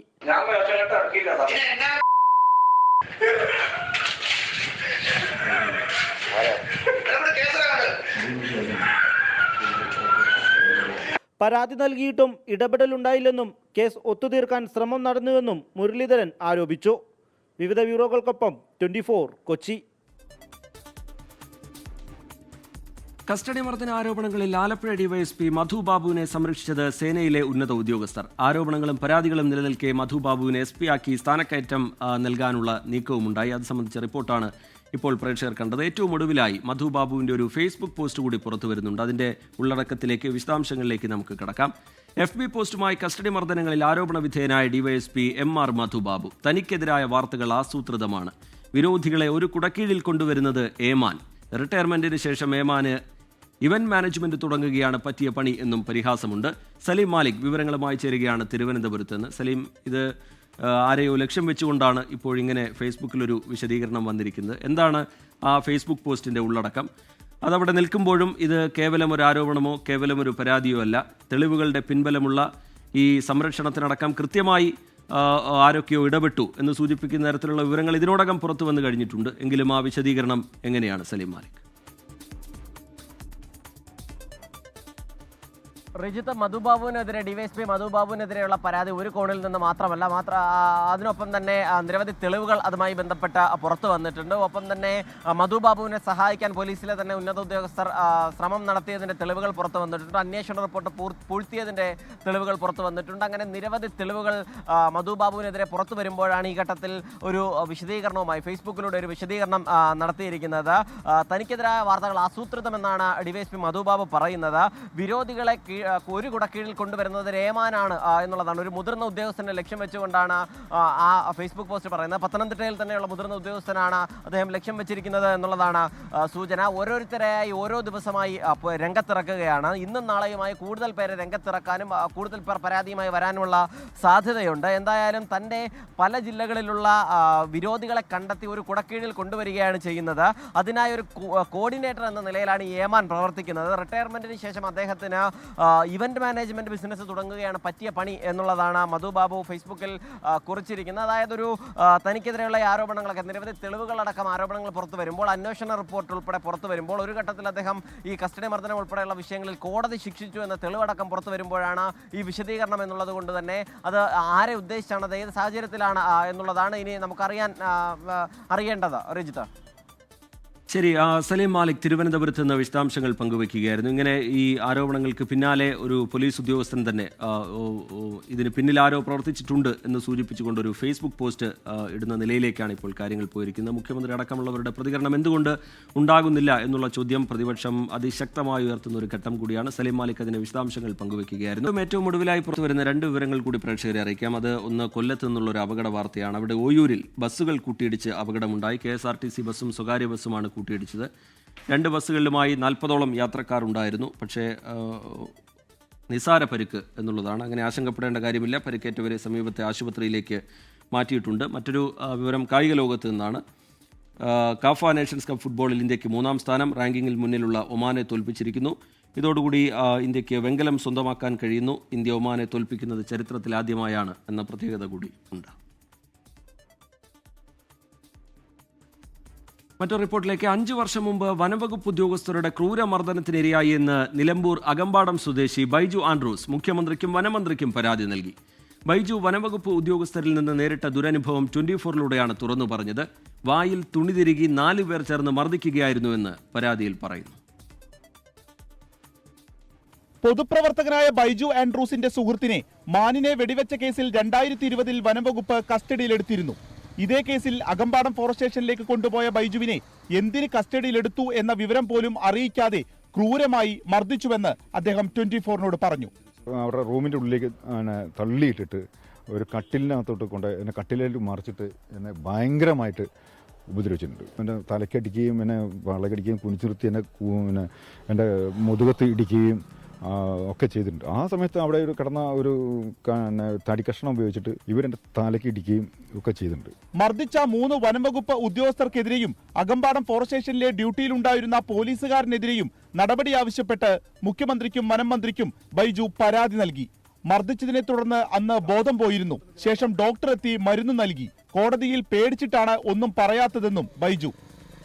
പരാതി നൽകിയിട്ടും ഇടപെടലുണ്ടായില്ലെന്നും കേസ് ഒത്തുതീർക്കാൻ ശ്രമം നടന്നുവെന്നും മുരളീധരൻ ആരോപിച്ചു. വിവിധ ബ്യൂറോകൾക്കൊപ്പം 24 കൊച്ചി. കസ്റ്റഡി മർദ്ദന ആരോപണങ്ങളിൽ ആലപ്പുഴ DYSP മധു ബാബുവിനെ സംരക്ഷിച്ചത് സേനയിലെ ഉന്നത ഉദ്യോഗസ്ഥർ. ആരോപണങ്ങളും പരാതികളും നിലനിൽക്കെ മധു ബാബുവിനെ SP ആക്കി സ്ഥാനക്കയറ്റം നൽകാനുള്ള നീക്കവുമുണ്ടായി. അത് സംബന്ധിച്ച റിപ്പോർട്ടാണ് ഇപ്പോൾ പ്രേക്ഷകർ കണ്ടത്. ഏറ്റവും ഒടുവിലായി മധു ബാബുവിൻ്റെ ഒരു ഫേസ്ബുക്ക് പോസ്റ്റ് കൂടി പുറത്തു വരുന്നുണ്ട്. അതിൻ്റെ ഉള്ളടക്കത്തിലേക്ക്, വിശദാംശങ്ങളിലേക്ക് നമുക്ക് കടക്കാം. FB പോസ്റ്റുമായി കസ്റ്റഡി മർദ്ദനങ്ങളിൽ ആരോപണ വിധേയനായ DYSP MR മധു ബാബു. തനിക്കെതിരായ വാർത്തകൾ ആസൂത്രിതമാണ്. വിരോധികളെ ഒരു കുടക്കീഴിൽ കൊണ്ടുവരുന്നത് ഏമാൻ. റിട്ടയർമെന്റിന് ശേഷം ഏമാന് ഇവന്റ് മാനേജ്മെന്റ് തുടങ്ങുകയാണ് പറ്റിയ പണി എന്നും പരിഹാസമുണ്ട്. സലീം മാലിക് വിവരങ്ങളുമായി ചേരുകയാണ് തിരുവനന്തപുരത്ത് നിന്ന്. സലീം, ഇത് ആരെയോ ലക്ഷ്യം വെച്ചുകൊണ്ടാണ് ഇപ്പോഴിങ്ങനെ ഫേസ്ബുക്കിലൊരു വിശദീകരണം വന്നിരിക്കുന്നത്. എന്താണ് ആ ഫേസ്ബുക്ക് പോസ്റ്റിൻ്റെ ഉള്ളടക്കം? അതവിടെ നിൽക്കുമ്പോഴും ഇത് കേവലം ഒരു ആരോപണമോ കേവലം ഒരു പരാതിയോ അല്ല. തെളിവുകളുടെ പിൻബലമുള്ള ഈ സംരക്ഷണത്തിനടക്കം കൃത്യമായി ആരൊക്കെയോ ഇടപെട്ടു എന്ന് സൂചിപ്പിക്കുന്ന തരത്തിലുള്ള വിവരങ്ങൾ ഇതിനോടകം പുറത്തു വന്നു കഴിഞ്ഞിട്ടുണ്ട്. എങ്കിലും ആ വിശദീകരണം എങ്ങനെയാണ് സലീം മാലിക്? റിജിത്ത്, മധുബാബുവിനെതിരെ DYSP മധുബാബുവിനെതിരെയുള്ള പരാതി ഒരു കോണിൽ നിന്ന് മാത്രമല്ല, അതിനൊപ്പം തന്നെ നിരവധി തെളിവുകൾ അതുമായി ബന്ധപ്പെട്ട പുറത്തു വന്നിട്ടുണ്ട്. ഒപ്പം തന്നെ മധുബാബുവിനെ സഹായിക്കാൻ പോലീസിലെ തന്നെ ഉന്നത ഉദ്യോഗസ്ഥർ ശ്രമം നടത്തിയതിൻ്റെ തെളിവുകൾ പുറത്തു വന്നിട്ടുണ്ട്. അന്വേഷണ റിപ്പോർട്ട് പൂഴ്ത്തിയതിൻ്റെ തെളിവുകൾ പുറത്തു വന്നിട്ടുണ്ട്. അങ്ങനെ നിരവധി തെളിവുകൾ മധുബാബുവിനെതിരെ പുറത്തു വരുമ്പോഴാണ് ഈ ഘട്ടത്തിൽ ഒരു വിശദീകരണവുമായി ഫേസ്ബുക്കിലൂടെ ഒരു വിശദീകരണം നടത്തിയിരിക്കുന്നത്. തനിക്കെതിരായ വാർത്തകൾ ആസൂത്രിതമെന്നാണ് DYSP മധുബാബു പറയുന്നത്. വിരോധികളെ ഒരു കുടക്കീഴിൽ കൊണ്ടുവരുന്നത് ഏമാനാണ് എന്നുള്ളതാണ്. ഒരു മുതിർന്ന ഉദ്യോഗസ്ഥനെ ലക്ഷ്യം വെച്ചുകൊണ്ടാണ് ആ ഫേസ്ബുക്ക് പോസ്റ്റ് പറയുന്നത്. പത്തനംതിട്ടയിൽ തന്നെയുള്ള മുതിർന്ന ഉദ്യോഗസ്ഥനാണ് അദ്ദേഹം ലക്ഷ്യം വെച്ചിരിക്കുന്നത് എന്നുള്ളതാണ് സൂചന. ഓരോരുത്തരെയായി ഓരോ ദിവസമായി രംഗത്തിറക്കുകയാണ്. ഇന്നും നാളെയുമായി കൂടുതൽ പേരെ രംഗത്തിറക്കാനും കൂടുതൽ പേർ പരാതിയുമായി വരാനുമുള്ള സാധ്യതയുണ്ട്. എന്തായാലും തൻ്റെ പല ജില്ലകളിലുള്ള വിരോധികളെ കണ്ടെത്തി ഒരു കുടക്കീഴിൽ കൊണ്ടുവരികയാണ് ചെയ്യുന്നത്. അതിനായി ഒരു കോർഡിനേറ്റർ എന്ന നിലയിലാണ് ഏമാൻ പ്രവർത്തിക്കുന്നത്. റിട്ടയർമെൻറ്റിന് ശേഷം അദ്ദേഹത്തിന് ഇവന്റ് മാനേജ്മെന്റ് ബിസിനസ് തുടങ്ങുകയാണ് പറ്റിയ പണി എന്നുള്ളതാണ് മധുബാബു ഫേസ്ബുക്കിൽ കുറിച്ചിരിക്കുന്നത്. അതായത് ഒരു തനിക്കെതിരെയുള്ള ആരോപണങ്ങളൊക്കെ നിരവധി തെളിവുകളടക്കം ആരോപണങ്ങൾ പുറത്തു വരുമ്പോൾ, അന്വേഷണ റിപ്പോർട്ട് ഉൾപ്പെടെ പുറത്തു വരുമ്പോൾ, ഒരു ഘട്ടത്തിൽ അദ്ദേഹം ഈ കസ്റ്റഡി മർദ്ദനം ഉൾപ്പെടെയുള്ള വിഷയങ്ങളിൽ കോടതി ശിക്ഷിച്ചു എന്ന തെളിവടക്കം പുറത്തു വരുമ്പോഴാണ് ഈ വിശദീകരണം എന്നുള്ളത് കൊണ്ട് തന്നെ അത് ആരെ ഉദ്ദേശിച്ചാണ്, അത് ഏത് സാഹചര്യത്തിലാണ് എന്നുള്ളതാണ് ഇനി നമുക്കറിയേണ്ടത്. റിജിത്ത്. ശരി, സലീം മാലിക് തിരുവനന്തപുരത്ത് നിന്ന് വിശദാംശങ്ങൾ പങ്കുവയ്ക്കുകയായിരുന്നു. ഇങ്ങനെ ഈ ആരോപണങ്ങൾക്ക് പിന്നാലെ ഒരു പോലീസ് ഉദ്യോഗസ്ഥൻ തന്നെ ഇതിന് പിന്നിൽ ആരോ പ്രവർത്തിച്ചിട്ടുണ്ട് എന്ന് സൂചിപ്പിച്ചുകൊണ്ടൊരു ഫേസ്ബുക്ക് പോസ്റ്റ് ഇടുന്ന നിലയിലേക്കാണ് ഇപ്പോൾ കാര്യങ്ങൾ പോയിരിക്കുന്നത്. മുഖ്യമന്ത്രി അടക്കമുള്ളവരുടെ പ്രതികരണം എന്തുകൊണ്ട് ഉണ്ടാകുന്നില്ല എന്നുള്ള ചോദ്യം പ്രതിപക്ഷം അതിശക്തമായി ഉയർത്തുന്ന ഒരു ഘട്ടം കൂടിയാണ്. സലീം മാലിക് അതിന്റെ വിശദാംശങ്ങൾ പങ്കുവയ്ക്കുകയായിരുന്നു. ഏറ്റവും ഒടുവിലായി പുറത്തുവരുന്ന 2 വിവരങ്ങൾ കൂടി പ്രേക്ഷകരെ അറിയിക്കാം. അത് ഒന്ന് കൊല്ലത്ത് നിന്നുള്ള ഒരു അപകട വാർത്തയാണ്. അവിടെ ഓയൂരിൽ ബസ്സുകൾ കൂട്ടിയിടിച്ച് അപകടമുണ്ടായി. KSRTC ബസ്സും സ്വകാര്യ ബസ്സുമാണ് കൂട്ടിയിടിച്ചത്. 2 ബസ്സുകളിലുമായി 40ഓളം യാത്രക്കാർ ഉണ്ടായിരുന്നു. പക്ഷേ നിസാര പരിക്ക് എന്നുള്ളതാണ്. അങ്ങനെ ആശങ്കപ്പെടേണ്ട കാര്യമില്ല. പരിക്കേറ്റവരെ സമീപത്തെ ആശുപത്രിയിലേക്ക് മാറ്റിയിട്ടുണ്ട്. മറ്റൊരു വിവരം കായിക ലോകത്ത് നിന്നാണ്. കാഫ നേഷൻസ് കപ്പ് ഫുട്ബോളിൽ ഇന്ത്യക്ക് 3-ാം സ്ഥാനം. റാങ്കിങ്ങിൽ മുന്നിലുള്ള ഒമാനെ തോൽപ്പിച്ചിരിക്കുന്നു. ഇതോടുകൂടി ഇന്ത്യക്ക് വെങ്കലം സ്വന്തമാക്കാൻ കഴിയുന്നു. ഇന്ത്യ ഒമാനെ തോൽപ്പിക്കുന്നത് ചരിത്രത്തിൽ ആദ്യമായാണ് എന്ന പ്രത്യേകത കൂടി ഉണ്ട്. മറ്റൊരു റിപ്പോർട്ടിലേക്ക്. 5 വർഷം മുമ്പ് വനംവകുപ്പ് ഉദ്യോഗസ്ഥരുടെ ക്രൂരമർദ്ദനത്തിനിരയായി എന്ന് നിലമ്പൂർ അകമ്പാടം സ്വദേശി ബൈജു ആൻഡ്രൂസ് മുഖ്യമന്ത്രിക്കും വനമന്ത്രിക്കും പരാതി നൽകി. ബൈജു വനംവകുപ്പ് ഉദ്യോഗസ്ഥരിൽ നിന്ന് നേരിട്ട ദുരനുഭവം 24ലൂടെയാണ് തുറന്നു പറഞ്ഞത്. വായിൽ തുണി തിരുകി 4 പേർ ചേർന്ന് മർദ്ദിക്കുകയായിരുന്നുവെന്ന് പരാതിയിൽ പറയുന്നു. പൊതുപ്രവർത്തകനായ ബൈജു ആൻഡ്രൂസിന്റെ സുഹൃത്തിനെ മാനിനെ വെടിവെച്ച കേസിൽ 2020 വനംവകുപ്പ് കസ്റ്റഡിയിലെടുത്തിരുന്നു. ഇതേ കേസിൽ അകമ്പാടം ഫോറസ്റ്റ് സ്റ്റേഷനിലേക്ക് കൊണ്ടുപോയ ബൈജുവിനെ എന്തിന് കസ്റ്റഡിയിലെടുത്തു എന്ന വിവരം പോലും അറിയിക്കാതെ ക്രൂരമായി മർദ്ദിച്ചുവെന്ന് അദ്ദേഹം 24നോട് പറഞ്ഞു. അവരുടെ റൂമിൻ്റെ ഉള്ളിലേക്ക് തള്ളിയിട്ടിട്ട് ഒരു കട്ടിലിനകത്തോട്ട് കൊണ്ട് എന്നെ കട്ടിലേക്ക് മറിച്ചിട്ട് എന്നെ ഭയങ്കരമായിട്ട് ഉപദ്രവിച്ചിട്ടുണ്ട്. എൻ്റെ തലക്കടിക്കുകയും എന്നെ വളകടിക്കുകയും കുനിച്ചുരുത്തി എന്നെ എൻ്റെ മുതുകത്ത് ഇടിക്കുകയും ഒക്കെ ചെയ്തിട്ടുണ്ട്. ആ സമയത്ത് അവിടെ ഒരു കിടന്ന ഒരു തടിക്കഷ്ണം ഉപയോഗിച്ചിട്ട് ഇവരെന്റെ തലയ്ക്ക് ഇടിക്കുകയും ഒക്കെ ചെയ്തിട്ടുണ്ട്. മർദ്ദിച്ച 3 വനംവകുപ്പ് ഉദ്യോഗസ്ഥർക്കെതിരെയും അകമ്പാടം ഫോറസ്റ്റ് സ്റ്റേഷനിലെ ഡ്യൂട്ടിയിലുണ്ടായിരുന്ന പോലീസുകാരനെതിരെയും നടപടി ആവശ്യപ്പെട്ട് മുഖ്യമന്ത്രിക്കും വനം മന്ത്രിക്കും ബൈജു പരാതി നൽകി. മർദ്ദിച്ചതിനെ തുടർന്ന് അന്ന് ബോധം പോയിരുന്നു. ശേഷം ഡോക്ടർ എത്തി മരുന്ന് നൽകി. കോടതിയിൽ പേടിച്ചിട്ടാണ് ഒന്നും പറയാത്തതെന്നും ബൈജു.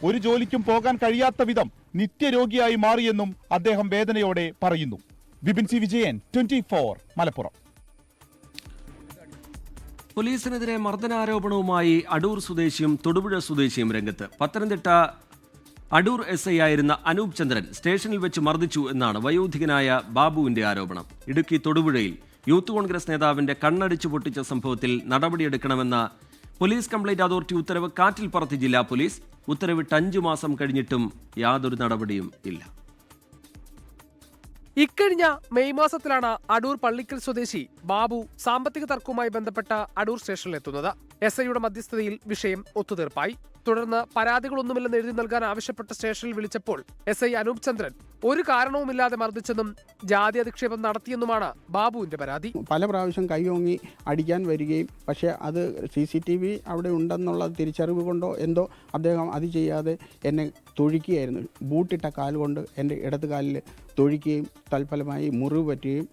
ഒരു ജോലിക്കും പോകാൻ കഴിയാത്ത വിധം നിത്യരോഗിയായി മാറിയെന്നും അദ്ദേഹം വേദനയോടെ പറയുന്നു. വിപിൻ സി വിജയൻ, 24 മലപ്പുറം. പോലീസിനെതിരെ മർദ്ദനാരോപണവുമായി അടൂർ സ്വദേശിയും തൊടുപുഴ സ്വദേശിയും രംഗത്ത്. പത്തനംതിട്ട അടൂർ SI ആയിരുന്ന അനൂപ് ചന്ദ്രൻ സ്റ്റേഷനിൽ വെച്ച് മർദ്ദിച്ചു എന്നാണ് വയോധികനായ ബാബുവിന്റെ ആരോപണം. ഇടുക്കി തൊടുപുഴയിൽ യൂത്ത് കോൺഗ്രസ് നേതാവിന്റെ കണ്ണടിച്ചു പൊട്ടിച്ച സംഭവത്തിൽ നടപടിയെടുക്കണമെന്ന പോലീസ് കംപ്ലയിന്റ് അതോറിറ്റി ഉത്തരവ് കാറ്റിൽ പറത്തി ജില്ലാ പോലീസ്. ഉത്തരവിട്ട് 5 മാസം കഴിഞ്ഞിട്ടും യാതൊരു നടപടിയും ഇല്ല. ഇക്കഴിഞ്ഞ മെയ് മാസത്തിലാണ് അടൂർ പള്ളിക്കൽ സ്വദേശി ബാബു സാമ്പത്തിക തർക്കവുമായി ബന്ധപ്പെട്ട അടൂർ സ്റ്റേഷനിലെത്തുന്നത്. SIയുടെ മധ്യസ്ഥതയിൽ വിഷയം ഒത്തുതീർപ്പായി. തുടർന്ന് പരാതികളൊന്നുമില്ലെന്ന് എഴുതി നൽകാൻ ആവശ്യപ്പെട്ട സ്റ്റേഷനിൽ വിളിച്ചപ്പോൾ SI അനൂപ് ചന്ദ്രൻ ഒരു കാരണവുമില്ലാതെ മർദ്ദിച്ചെന്നും ജാതി അധിക്ഷേപം നടത്തിയെന്നുമാണ് ബാബുവിന്റെ പരാതി. പല പ്രാവശ്യം കൈയോങ്ങി അടിക്കാൻ വരികയും പക്ഷേ അത് CCTV അവിടെ ഉണ്ടെന്നുള്ള തിരിച്ചറിവ് കൊണ്ടോ എന്തോ അദ്ദേഹം അത് ചെയ്യാതെ എന്നെ തൊഴിക്കുകയായിരുന്നു. ബൂട്ടിട്ട കാൽ കൊണ്ട് എൻ്റെ ഇടത് കാലിൽ തൊഴിക്കുകയും തൽഫലമായി മുറിവ് പറ്റുകയും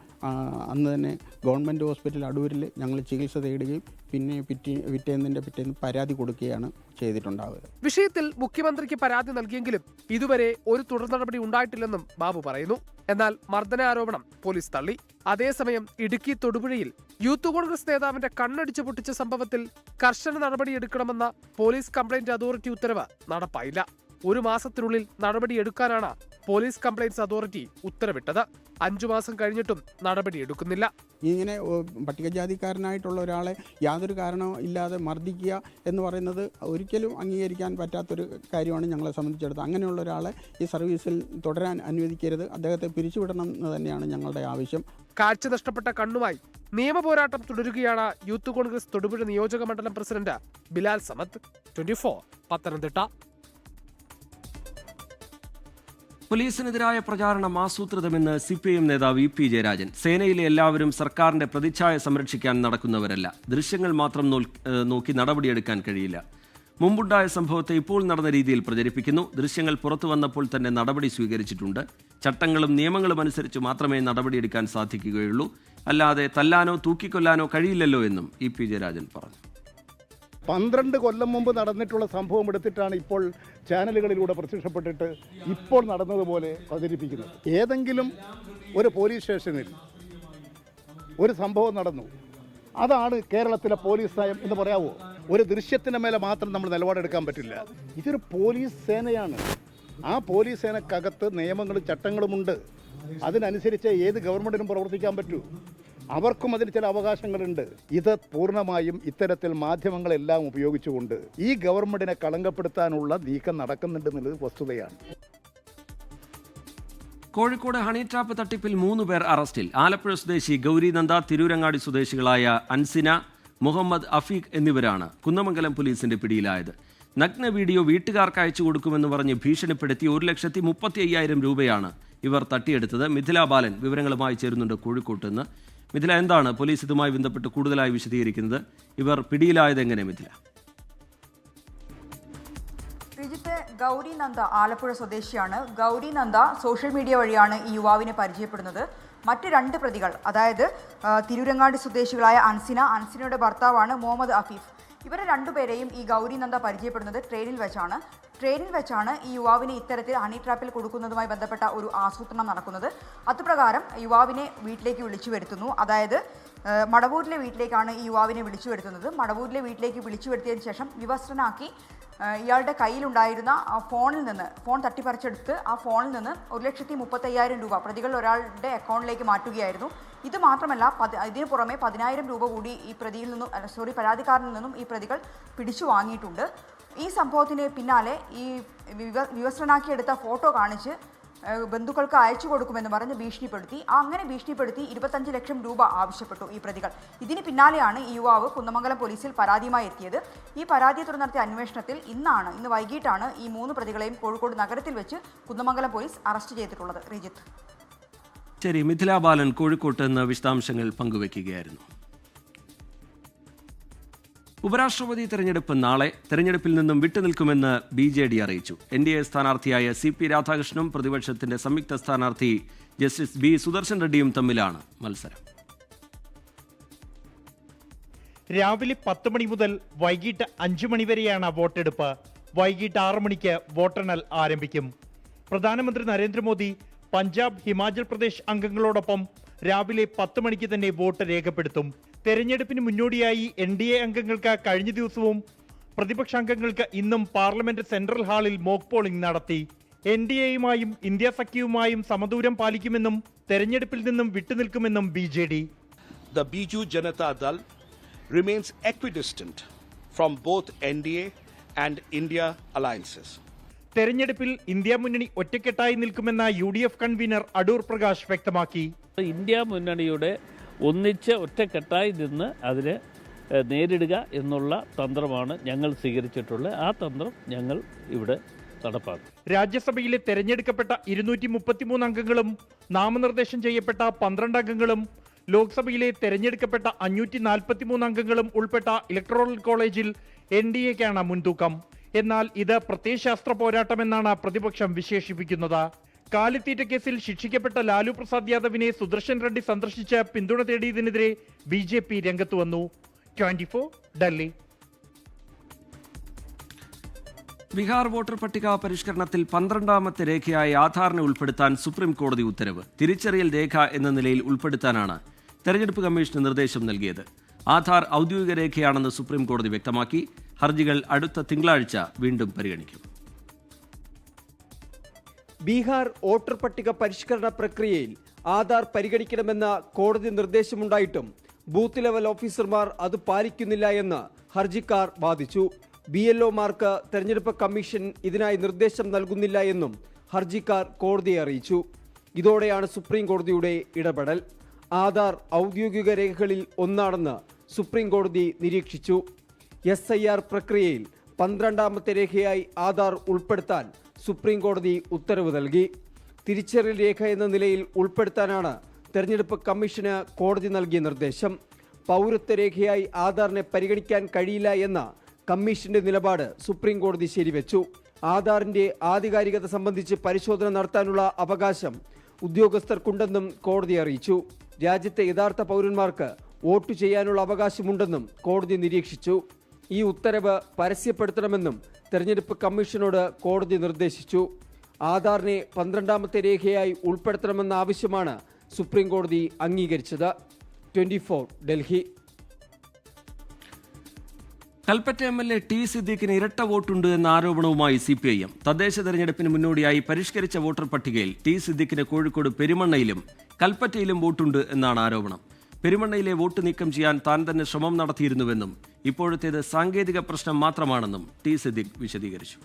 അന്ന് തന്നെ ഗവൺമെൻറ് ഹോസ്പിറ്റൽ അടൂരിൽ ഞങ്ങൾ ചികിത്സ തേടുകയും പിന്നെ പിറ്റേന്ന് പരാതി കൊടുക്കുകയാണ് ചെയ്തിട്ടുണ്ടാവുക. വിഷയത്തിൽ മുഖ്യമന്ത്രിക്ക് പരാതി നൽകിയെങ്കിലും ഇതുവരെ ഒരു തുടർ നടപടി ഉണ്ടായിട്ടില്ലെന്നും ബാബു പറയുന്നു. എന്നാൽ മർദ്ദനാരോപണം പോലീസ് തള്ളി. അതേസമയം ഇടുക്കി തൊടുപുഴയിൽ യൂത്ത് കോൺഗ്രസ് നേതാവിന്റെ കണ്ണടിച്ചു പൊട്ടിച്ച സംഭവത്തിൽ കർശന നടപടിയെടുക്കണമെന്ന പോലീസ് കംപ്ലയിന്റ് അതോറിറ്റി ഉത്തരവ് നടപ്പായില്ല. 1 മാസത്തിനുള്ളിൽ നടപടിയെടുക്കാനാണ് പോലീസ് കംപ്ലയിന്റ്സ് അതോറിറ്റി ഉത്തരവിട്ടത്. 5 മാസം കഴിഞ്ഞിട്ടും നടപടിയെടുക്കുന്നില്ല. ഇങ്ങനെ പട്ടികജാതിക്കാരനായിട്ടുള്ള ഒരാളെ യാതൊരു കാരണവും ഇല്ലാതെ മർദ്ദിക്കുക എന്ന് പറയുന്നത് ഒരിക്കലും അംഗീകരിക്കാൻ പറ്റാത്തൊരു കാര്യമാണ് ഞങ്ങളെ സംബന്ധിച്ചിടത്തോളം. അങ്ങനെയുള്ള ഒരാളെ ഈ സർവീസിൽ തുടരാൻ അനുവദിക്കരുത്. അദ്ദേഹത്തെ പിരിച്ചുവിടണം എന്ന് തന്നെയാണ് ഞങ്ങളുടെ ആവശ്യം. കാഴ്ച നഷ്ടപ്പെട്ട കണ്ണുമായി നിയമപോരാട്ടം തുടരുകയാണ് യൂത്ത് കോൺഗ്രസ് തൊടുപുഴ നിയോജക മണ്ഡലം പ്രസിഡന്റ് ബിലാൽ സമദ്. 24 പത്തനംതിട്ട. പോലീസിനെതിരായ പ്രചാരണം ആസൂത്രിതമെന്ന് CPIM നേതാവ് EP ജയരാജൻ. സേനയിലെ എല്ലാവരും സർക്കാരിന്റെ പ്രതിച്ഛായ സംരക്ഷിക്കാൻ നടക്കുന്നവരല്ല. ദൃശ്യങ്ങൾ മാത്രം നോക്കി നടപടിയെടുക്കാൻ കഴിയില്ല. മുമ്പുണ്ടായ സംഭവത്തെ ഇപ്പോൾ നടന്ന രീതിയിൽ പ്രചരിപ്പിക്കുന്നു. ദൃശ്യങ്ങൾ പുറത്തു വന്നപ്പോൾ തന്നെ നടപടി സ്വീകരിച്ചിട്ടുണ്ട്. ചട്ടങ്ങളും നിയമങ്ങളും അനുസരിച്ച് മാത്രമേ നടപടിയെടുക്കാൻ സാധിക്കുകയുള്ളൂ. അല്ലാതെ തല്ലാനോ തൂക്കിക്കൊല്ലാനോ കഴിയില്ലല്ലോ എന്നും EP ജയരാജൻ പറഞ്ഞു. 12 കൊല്ലം മുമ്പ് നടന്നിട്ടുള്ള സംഭവം എടുത്തിട്ടാണ് ഇപ്പോൾ ചാനലുകളിലൂടെ പ്രത്യക്ഷപ്പെട്ടിട്ട് ഇപ്പോൾ നടന്നതുപോലെ പ്രചരിപ്പിക്കുന്നത്. ഏതെങ്കിലും ഒരു പോലീസ് സ്റ്റേഷനിൽ ഒരു സംഭവം നടന്നു, അതാണ് കേരളത്തിലെ പോലീസ് നയം എന്ന് പറയാവോ? ഒരു ദൃശ്യത്തിൻ്റെ മേലെ മാത്രം നമ്മൾ നിലപാടെടുക്കാൻ പറ്റില്ല. ഇതൊരു പോലീസ് സേനയാണ്. ആ പോലീസ് സേനക്കകത്ത് നിയമങ്ങളും ചട്ടങ്ങളുമുണ്ട്. അതിനനുസരിച്ച് ഏത് ഗവൺമെൻറ്റിനും പ്രവർത്തിക്കാൻ പറ്റൂ. അവർക്കും അതിന് ചില അവകാശങ്ങളുണ്ട്. ഇത് പൂർണ്ണമായും ഇത്തരത്തിൽ മാധ്യമങ്ങളെല്ലാം ഉപയോഗിച്ചുകൊണ്ട് ഈ ഗവൺമെൻറ്റിനെ കളങ്കപ്പെടുത്താനുള്ള നീക്കം നടക്കുന്നുണ്ടെന്നുള്ളത് വസ്തുതയാണ്. കോഴിക്കോട് ഹണി ട്രാപ്പ് തട്ടിപ്പിൽ 3 പേർ അറസ്റ്റിൽ. ആലപ്പുഴ സ്വദേശി ഗൗരി നന്ദ, തിരൂരങ്ങാടി സ്വദേശികളായ അൻസിന, മുഹമ്മദ് അഫീഖ് എന്നിവരാണ് കുന്നമംഗലം പോലീസിന്റെ പിടിയിലായത്. നഗ്ന വീഡിയോ വീട്ടുകാർക്ക് അയച്ചു കൊടുക്കുമെന്ന് പറഞ്ഞ് ഭീഷണിപ്പെടുത്തി 1,35,000 രൂപയാണ് ഇവർ തട്ടിയെടുത്തത്. മിഥില ബാലൻ വിവരങ്ങളുമായി ചേരുന്നുണ്ട് കോഴിക്കോട്ട് നിന്ന്. മിഥില, എന്താണ് പോലീസ് ഇതുമായി ബന്ധപ്പെട്ട് കൂടുതലായി വിശദീകരിക്കുന്നത്? ഇവർ പിടിയിലായത് എങ്ങനെ മിഥില? ശ്രീജിത്ത്, ഗൗരി നന്ദ ആലപ്പുഴ സ്വദേശിയാണ്. ഗൗരി നന്ദ സോഷ്യൽ മീഡിയ വഴിയാണ് ഈ യുവാവിനെ പരിചയപ്പെടുന്നത്. മറ്റ് 2 പ്രതികൾ, അതായത് തിരൂരങ്ങാടി സ്വദേശികളായ അൻസിനയുടെ ഭർത്താവാണ് മുഹമ്മദ് അഫീഫ്. ഇവരെ 2 പേരെയും ഈ ഗൗരി നന്ദ പരിചയപ്പെടുന്നത് ട്രെയിനിൽ വെച്ചാണ് ഈ യുവാവിനെ ഇത്തരത്തിൽ ഹണി ട്രാപ്പിൽ കൊടുക്കുന്നതുമായി ബന്ധപ്പെട്ട ഒരു ആസൂത്രണം നടക്കുന്നത്. അതുപ്രകാരം യുവാവിനെ വീട്ടിലേക്ക് വിളിച്ചു വരുത്തുന്നു. അതായത് മടവൂരിലെ വീട്ടിലേക്കാണ് ഈ യുവാവിനെ വിളിച്ചു വരുത്തുന്നത്. മടവൂരിലെ വീട്ടിലേക്ക് വിളിച്ചു വരുത്തിയതിന് ശേഷം വിവസ്ത്രനാക്കി ഇയാളുടെ കയ്യിലുണ്ടായിരുന്ന ഫോൺ തട്ടിപ്പറിച്ചെടുത്ത് ആ ഫോണിൽ നിന്ന് 1,35,000 രൂപ പ്രതികളിൽ ഒരാളുടെ അക്കൗണ്ടിലേക്ക് മാറ്റുകയായിരുന്നു. ഇത് മാത്രമല്ല, ഇതിന് പുറമെ 10,000 രൂപ കൂടി ഈ പരാതിക്കാരനിൽ നിന്നും ഈ പ്രതികൾ പിടിച്ചു വാങ്ങിയിട്ടുണ്ട്. ഈ സംഭവത്തിന് പിന്നാലെ ഈ വിവസ്ത്രനാക്കിയെടുത്ത ഫോട്ടോ കാണിച്ച് ബന്ധുക്കൾക്ക് അയച്ചു കൊടുക്കുമെന്ന് പറഞ്ഞ് ഭീഷണിപ്പെടുത്തി. അങ്ങനെ ഭീഷണിപ്പെടുത്തി 25 ലക്ഷം രൂപ ആവശ്യപ്പെട്ടു ഈ പ്രതികൾ. ഇതിന് പിന്നാലെയാണ് ഈ യുവാവ് കുന്നമംഗലം പോലീസിൽ പരാതിയുമായി എത്തിയത്. ഈ പരാതിയെ തുടർന്ന് നടത്തിയ അന്വേഷണത്തിൽ ഇന്ന് വൈകിട്ടാണ് ഈ 3 പ്രതികളെയും കോഴിക്കോട് നഗരത്തിൽ വെച്ച് കുന്നമംഗലം പോലീസ് അറസ്റ്റ് ചെയ്തിട്ടുള്ളത്. ശ്രീജിത്ത്. ശരി, മിഥില ബാലൻ കോഴിക്കോട്ട് നിന്ന് വിശദാംശങ്ങൾ പങ്കുവയ്ക്കുകയായിരുന്നു. ഉപരാഷ്ട്രപതി തെരഞ്ഞെടുപ്പ് നാളെ. തെരഞ്ഞെടുപ്പിൽ നിന്നും വിട്ടുനിൽക്കുമെന്ന് BJD അറിയിച്ചു. NDA സ്ഥാനാർത്ഥിയായ CP രാധാകൃഷ്ണനും പ്രതിപക്ഷത്തിന്റെ സംയുക്ത സ്ഥാനാർത്ഥി ജസ്റ്റിസ് B സുദർശൻ റെഡ്ഡിയും തമ്മിലാണ് മത്സരം. രാവിലെ 10 മണി മുതൽ വൈകിട്ട് 5 മണി വരെയാണ് വോട്ടെടുപ്പ്. വൈകിട്ട് 6 മണിക്ക് വോട്ടെണ്ണൽ ആരംഭിക്കും. പ്രധാനമന്ത്രി നരേന്ദ്രമോദി പഞ്ചാബ്, ഹിമാചൽ പ്രദേശ് അംഗങ്ങളോടൊപ്പം രാവിലെ 10 മണിക്ക് തന്നെ വോട്ട് രേഖപ്പെടുത്തും. തെരഞ്ഞെടുപ്പിന് മുന്നോടിയായി NDA അംഗങ്ങൾക്ക് കഴിഞ്ഞ ദിവസവും പ്രതിപക്ഷാംഗങ്ങൾക്ക് ഇന്നും പാർലമെന്റ് സെൻട്രൽ ഹാളിൽ മോക്ക് പോളിംഗ് നടത്തി. NDAയുമായും ഇന്ത്യ സഖ്യവുമായും സമദൂരം പാലിക്കുമെന്നും തെരഞ്ഞെടുപ്പിൽ നിന്നും വിട്ടുനിൽക്കുമെന്നും BJD. The Biju Janata Dal remains equidistant from both NDA and India alliances. തെരഞ്ഞെടുപ്പിൽ ഇന്ത്യ മുന്നണി ഒറ്റക്കെട്ടായി നിൽക്കുമെന്ന UDF കൺവീനർ അടൂർ പ്രകാശ് വ്യക്തമാക്കി. ഇന്ത്യ മുന്നണിയുടെ ഒന്നിച്ച് ഒറ്റക്കെട്ടായി നിന്ന് അതിനെ നേരിടുക എന്നുള്ള തന്ത്രമാണ് ഞങ്ങൾ സ്വീകരിച്ചിട്ടുള്ളത്. ആ തന്ത്രം ഞങ്ങൾ ഇവിടെ നടപ്പാക്കും. രാജ്യസഭയിലെ തെരഞ്ഞെടുക്കപ്പെട്ട 233 അംഗങ്ങളും നാമനിർദ്ദേശം ചെയ്യപ്പെട്ട 12 അംഗങ്ങളും ലോക്സഭയിലെ തെരഞ്ഞെടുക്കപ്പെട്ട 543 അംഗങ്ങളും ഉൾപ്പെട്ട ഇലക്ടറൽ കോളേജിൽ NDAക്കാണ് മുൻതൂക്കം. എന്നാൽ ഇത് പ്രത്യയശാസ്ത്ര പോരാട്ടമെന്നാണ് പ്രതിപക്ഷം വിശേഷിപ്പിക്കുന്നത്. കാലിത്തീറ്റ കേസിൽ ശിക്ഷിക്കപ്പെട്ട ലാലു പ്രസാദ് യാദവിനെ സുദർശൻ റെഡ്ഡി സന്ദർശിച്ച് പിന്തുണ തേടിയതിനെതിരെ BJP രംഗത്ത് വന്നു. 24 ഡൽഹി. ബീഹാർ വോട്ടർ പട്ടിക പരിഷ്കരണത്തിൽ 12ാമത്തെ രേഖയായി ആധാറിനെ ഉൾപ്പെടുത്താൻ സുപ്രീം കോടതി ഉത്തരവ്. തിരിച്ചറിയൽ രേഖ എന്ന നിലയിൽ ഉൾപ്പെടുത്താനാണ് തെരഞ്ഞെടുപ്പ് കമ്മീഷന് നിർദ്ദേശം നൽകിയത്. ആധാർ ഔദ്യോഗിക രേഖയാണെന്ന് സുപ്രീം കോടതി വ്യക്തമാക്കി. ഹർജികൾ അടുത്ത തിങ്കളാഴ്ച വീണ്ടും പരിഗണിക്കും. ബീഹാർ വോട്ടർ പട്ടിക പരിഷ്കരണ പ്രക്രിയയിൽ ആധാർ പരിഗണിക്കണമെന്ന കോടതി നിർദ്ദേശമുണ്ടായിട്ടും ബൂത്ത് ലെവൽ ഓഫീസർമാർ അത് പാലിക്കുന്നില്ല എന്ന് ഹർജിക്കാർ വാദിച്ചു. BLOമാർക്ക് തെരഞ്ഞെടുപ്പ് കമ്മീഷൻ ഇതിനായി നിർദ്ദേശം നൽകുന്നില്ല എന്നും ഹർജിക്കാർ കോടതിയെ അറിയിച്ചു. ഇതോടെയാണ് സുപ്രീം കോടതിയുടെ ഇടപെടൽ. ആധാർ ഔദ്യോഗിക രേഖകളിൽ ഒന്നാണെന്ന് സുപ്രീം കോടതി നിരീക്ഷിച്ചു. SIR പ്രക്രിയയിൽ 12ാമത്തെ രേഖയായി ആധാർ ഉൾപ്പെടുത്താൻ സുപ്രീം കോടതി ഉത്തരവ് നൽകി. തിരിച്ചറിയൽ രേഖ എന്ന നിലയിൽ ഉൾപ്പെടുത്താനാണ് തെരഞ്ഞെടുപ്പ് കമ്മീഷന് കോടതി നൽകിയ നിർദ്ദേശം. പൗരത്വ രേഖയായി ആധാറിനെ പരിഗണിക്കാൻ കഴിയില്ല എന്ന കമ്മീഷന്റെ നിലപാട് സുപ്രീം കോടതി ശരിവെച്ചു. ആധാറിന്റെ ആധികാരികത സംബന്ധിച്ച് പരിശോധന നടത്താനുള്ള അവകാശം ഉദ്യോഗസ്ഥർക്കുണ്ടെന്നും കോടതി അറിയിച്ചു. രാജ്യത്തെ യഥാർത്ഥ പൗരന്മാർക്ക് വോട്ട് ചെയ്യാനുള്ള അവകാശമുണ്ടെന്നും കോടതി നിരീക്ഷിച്ചു. ഈ ഉത്തരവ് പരസ്യപ്പെടുത്തണമെന്നും തെരഞ്ഞെടുപ്പ് കമ്മീഷനോട് കോടതി നിർദ്ദേശിച്ചു. ആധാറിനെ 12ാമത്തെ രേഖയായി ഉൾപ്പെടുത്തണമെന്ന ആവശ്യമാണ് സുപ്രീം കോടതി അംഗീകരിച്ചത്. 24 ഡൽഹി. കൽപ്പറ്റ MLA ടി സിദ്ദീഖിന് ഇരട്ട വോട്ടുണ്ട് എന്ന ആരോപണവുമായി CPIM. തദ്ദേശ തെരഞ്ഞെടുപ്പിന് മുന്നോടിയായി പരിഷ്കരിച്ച വോട്ടർ പട്ടികയിൽ ടി സിദ്ദീഖിന് കോഴിക്കോട് പെരുമണ്ണയിലും കൽപ്പറ്റയിലും വോട്ടുണ്ട് എന്നാണ് ആരോപണം. പെരുമണ്ണയിലെ വോട്ട് നീക്കം ചെയ്യാൻ താൻ തന്നെ ശ്രമം നടത്തിയിരുന്നുവെന്നും ഇപ്പോഴത്തേത് സാങ്കേതിക പ്രശ്നം മാത്രമാണെന്നും ടി സിദ്ദീഖ് വിശദീകരിച്ചു.